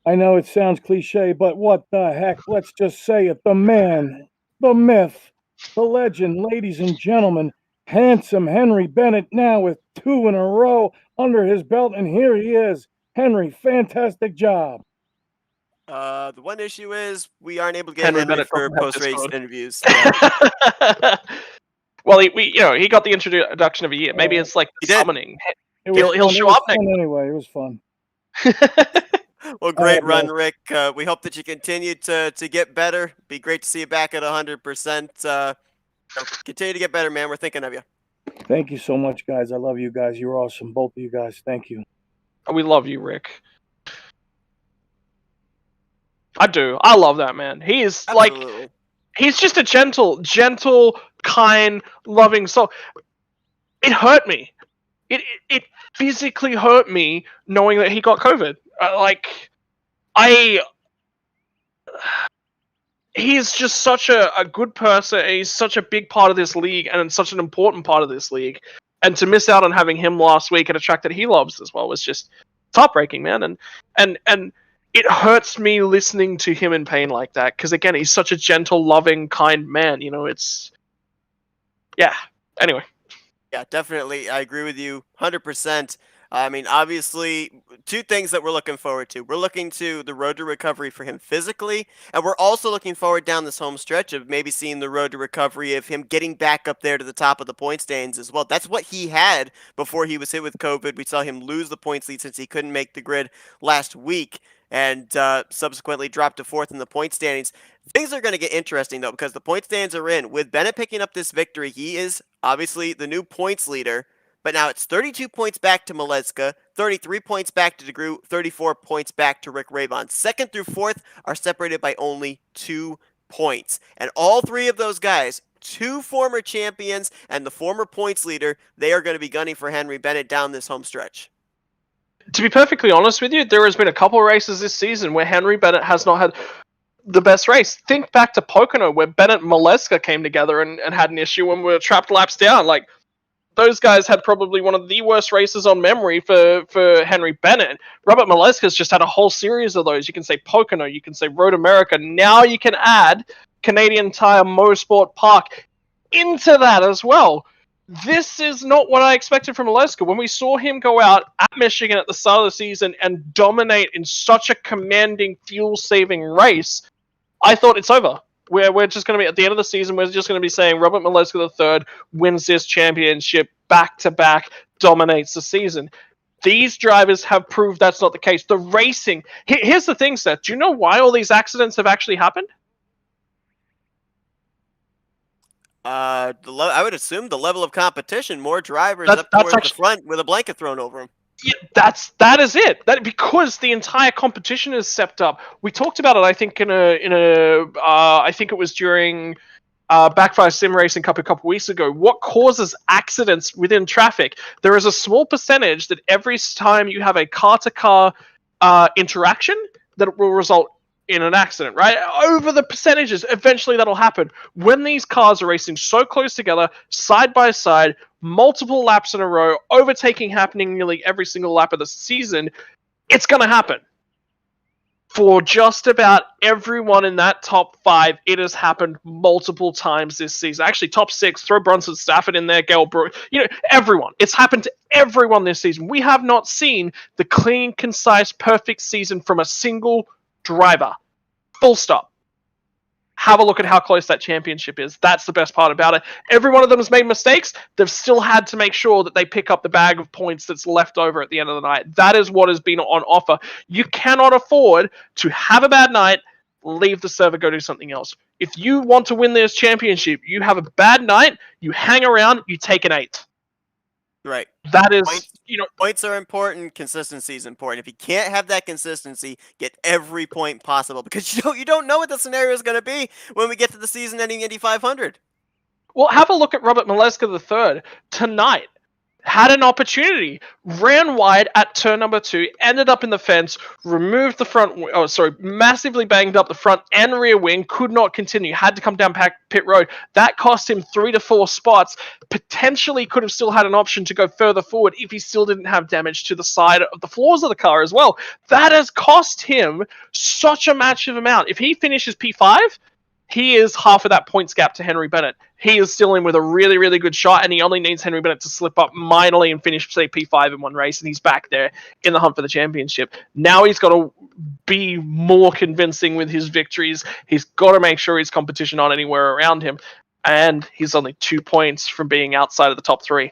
I know it sounds cliche, but what the heck? Let's just say it. The man, the myth, the legend, ladies and gentlemen, handsome Henry Bennett now with 2 in a row under his belt, and here he is. Henry, fantastic job. The one issue is we aren't able to get Henry for post-race interviews. Yeah. Well, he got the introduction of a year. Maybe it's like the summoning. He'll show up next. Anyway, it was fun. Well, great run, Rick. We hope that you continue to get better. Be great to see you back at 100%. Continue to get better, man. We're thinking of you. Thank you so much, guys. I love you guys. You're awesome, both of you guys. Thank you. We love you, Rick. I do. I love that man. He is Absolutely. he's just a gentle, kind, loving soul. It hurt me. It physically hurt me knowing that he got COVID. He's just such a good person. He's such a big part of this league and such an important part of this league. And to miss out on having him last week at a track that he loves as well was just heartbreaking, man. And it hurts me listening to him in pain like that because again, he's such a gentle, loving, kind man. Anyway. Yeah, definitely. I agree with you 100%. I mean, obviously, 2 things that we're looking forward to. We're looking to the road to recovery for him physically, and we're also looking forward down this home stretch of maybe seeing the road to recovery of him getting back up there to the top of the point standings as well. That's what he had before he was hit with COVID. We saw him lose the points lead since he couldn't make the grid last week and subsequently dropped to 4th in the point standings. Things are going to get interesting, though, because the point standings are in. With Bennett picking up this victory, he is obviously the new points leader. But now it's 32 points back to Maleska, 33 points back to DeGroot, 34 points back to Rick Raybon. 2nd through 4th are separated by only 2 points. And all 3 of those guys, 2 former champions and the former points leader, they are going to be gunning for Henry Bennett down this home stretch. To be perfectly honest with you, there has been a couple of races this season where Henry Bennett has not had the best race. Think back to Pocono where Bennett and Maleska came together and had an issue when we were trapped laps down. Those guys had probably one of the worst races on memory for Henry Bennett. Robert Maleska's just had a whole series of those. You can say Pocono, you can say Road America. Now you can add Canadian Tire Motorsport Park into that as well. This is not what I expected from Maleska. When we saw him go out at Michigan at the start of the season and dominate in such a commanding, fuel-saving race, I thought it's over. We're just going to be, at the end of the season, we're just going to be saying Robert Maleska III wins this championship back-to-back, dominates the season. These drivers have proved that's not the case. The racing... Here's the thing, Seth. Do you know why all these accidents have actually happened? I would assume the level of competition, more drivers up towards the front with a blanket thrown over them. Yeah, that is it. Because the entire competition is stepped up. We talked about it, I think, I think it was during Backfire Sim Racing Cup a couple weeks ago. What causes accidents within traffic? There is a small percentage that every time you have a car-to-car interaction, that it will result in an accident, right? Over the percentages, eventually that'll happen. When these cars are racing so close together, side by side, multiple laps in a row, overtaking happening nearly every single lap of the season, it's going to happen. For just about everyone in that top 5, it has happened multiple times this season. Actually, top 6, throw Bronson Stafford in there, Gale Brooks, everyone. It's happened to everyone this season. We have not seen the clean, concise, perfect season from a single driver. Full stop. Have a look at how close that championship is. That's the best part about it. Every one of them has made mistakes. They've still had to make sure that they pick up the bag of points that's left over at the end of the night. That is what has been on offer. You cannot afford to have a bad night, leave the server, go do something else. If you want to win this championship, you have a bad night, you hang around, you take an 8. Right. That is, Points are important. Consistency is important. If you can't have that consistency, get every point possible, because you don't know what the scenario is going to be when we get to the season-ending Indy 500. Well, have a look at Robert Mileska III tonight. Had an opportunity, ran wide at turn number 2, ended up in the fence, removed the massively banged up the front and rear wing, could not continue, had to come down pit road. That cost him 3 to 4 spots, potentially could have still had an option to go further forward if he still didn't have damage to the side of the floors of the car as well. That has cost him such a massive amount. If he finishes P5, he is half of that points gap to Henry Bennett. He is still in with a really, really good shot, and he only needs Henry Bennett to slip up minorly and finish, say, P5 in one race, and he's back there in the hunt for the championship. Now he's got to be more convincing with his victories. He's got to make sure his competition not anywhere around him, and he's only 2 points from being outside of the top 3.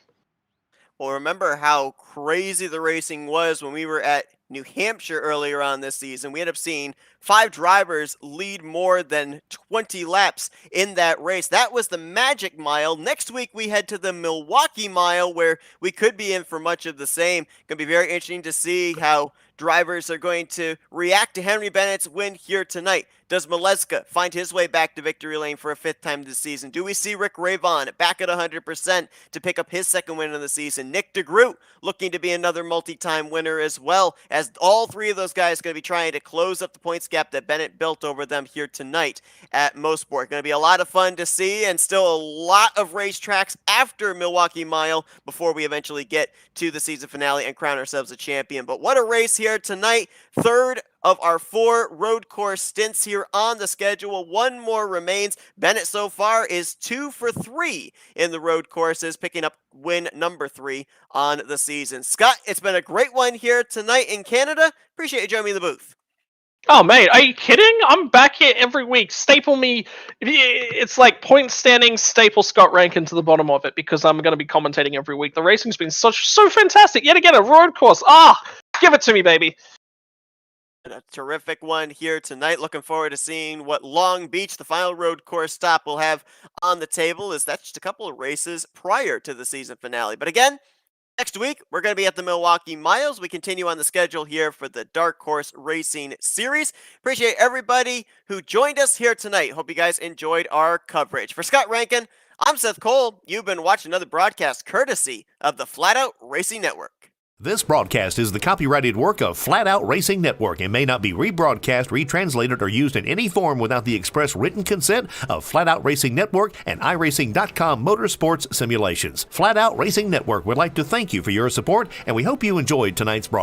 Well, remember how crazy the racing was when we were at New Hampshire earlier on this season. We ended up seeing 5 drivers lead more than 20 laps in that race. That was the Magic Mile. Next week, we head to the Milwaukee Mile, where we could be in for much of the same. Going to be very interesting to see how drivers are going to react to Henry Bennett's win here tonight. Does Mileska find his way back to victory lane for a 5th time this season? Do we see Rick Ravon back at 100% to pick up his 2nd win of the season? Nick DeGroot looking to be another multi-time winner as well, as all 3 of those guys are going to be trying to close up the points gap that Bennett built over them here tonight at Mosport. Going to be a lot of fun to see, and still a lot of racetracks after Milwaukee Mile before we eventually get to the season finale and crown ourselves a champion. But what a race here tonight. 3rd of our 4 road course stints here on the schedule. 1 more remains. Bennett so far is 2 for 3 in the road courses, picking up win number 3 on the season. Scott, it's been a great one here tonight in Canada. Appreciate you joining me in the booth. Oh, mate, are you kidding? I'm back here every week. Staple me. It's like point standings, staple Scott Rankin to the bottom of it, because I'm going to be commentating every week. The racing's been so fantastic. Yet again, a road course. Give it to me, baby. A terrific one here tonight. Looking forward to seeing what Long Beach, the final road course stop, will have on the table, as that's just a couple of races prior to the season finale. But again, next week, we're going to be at the Milwaukee Miles. We continue on the schedule here for the Dark Horse Racing Series. Appreciate everybody who joined us here tonight. Hope you guys enjoyed our coverage. For Scott Rankin, I'm Seth Cole. You've been watching another broadcast courtesy of the Flat Out Racing Network. This broadcast is the copyrighted work of Flat Out Racing Network and may not be rebroadcast, retranslated, or used in any form without the express written consent of Flat Out Racing Network and iRacing.com Motorsports Simulations. Flat Out Racing Network would like to thank you for your support, and we hope you enjoyed tonight's broadcast.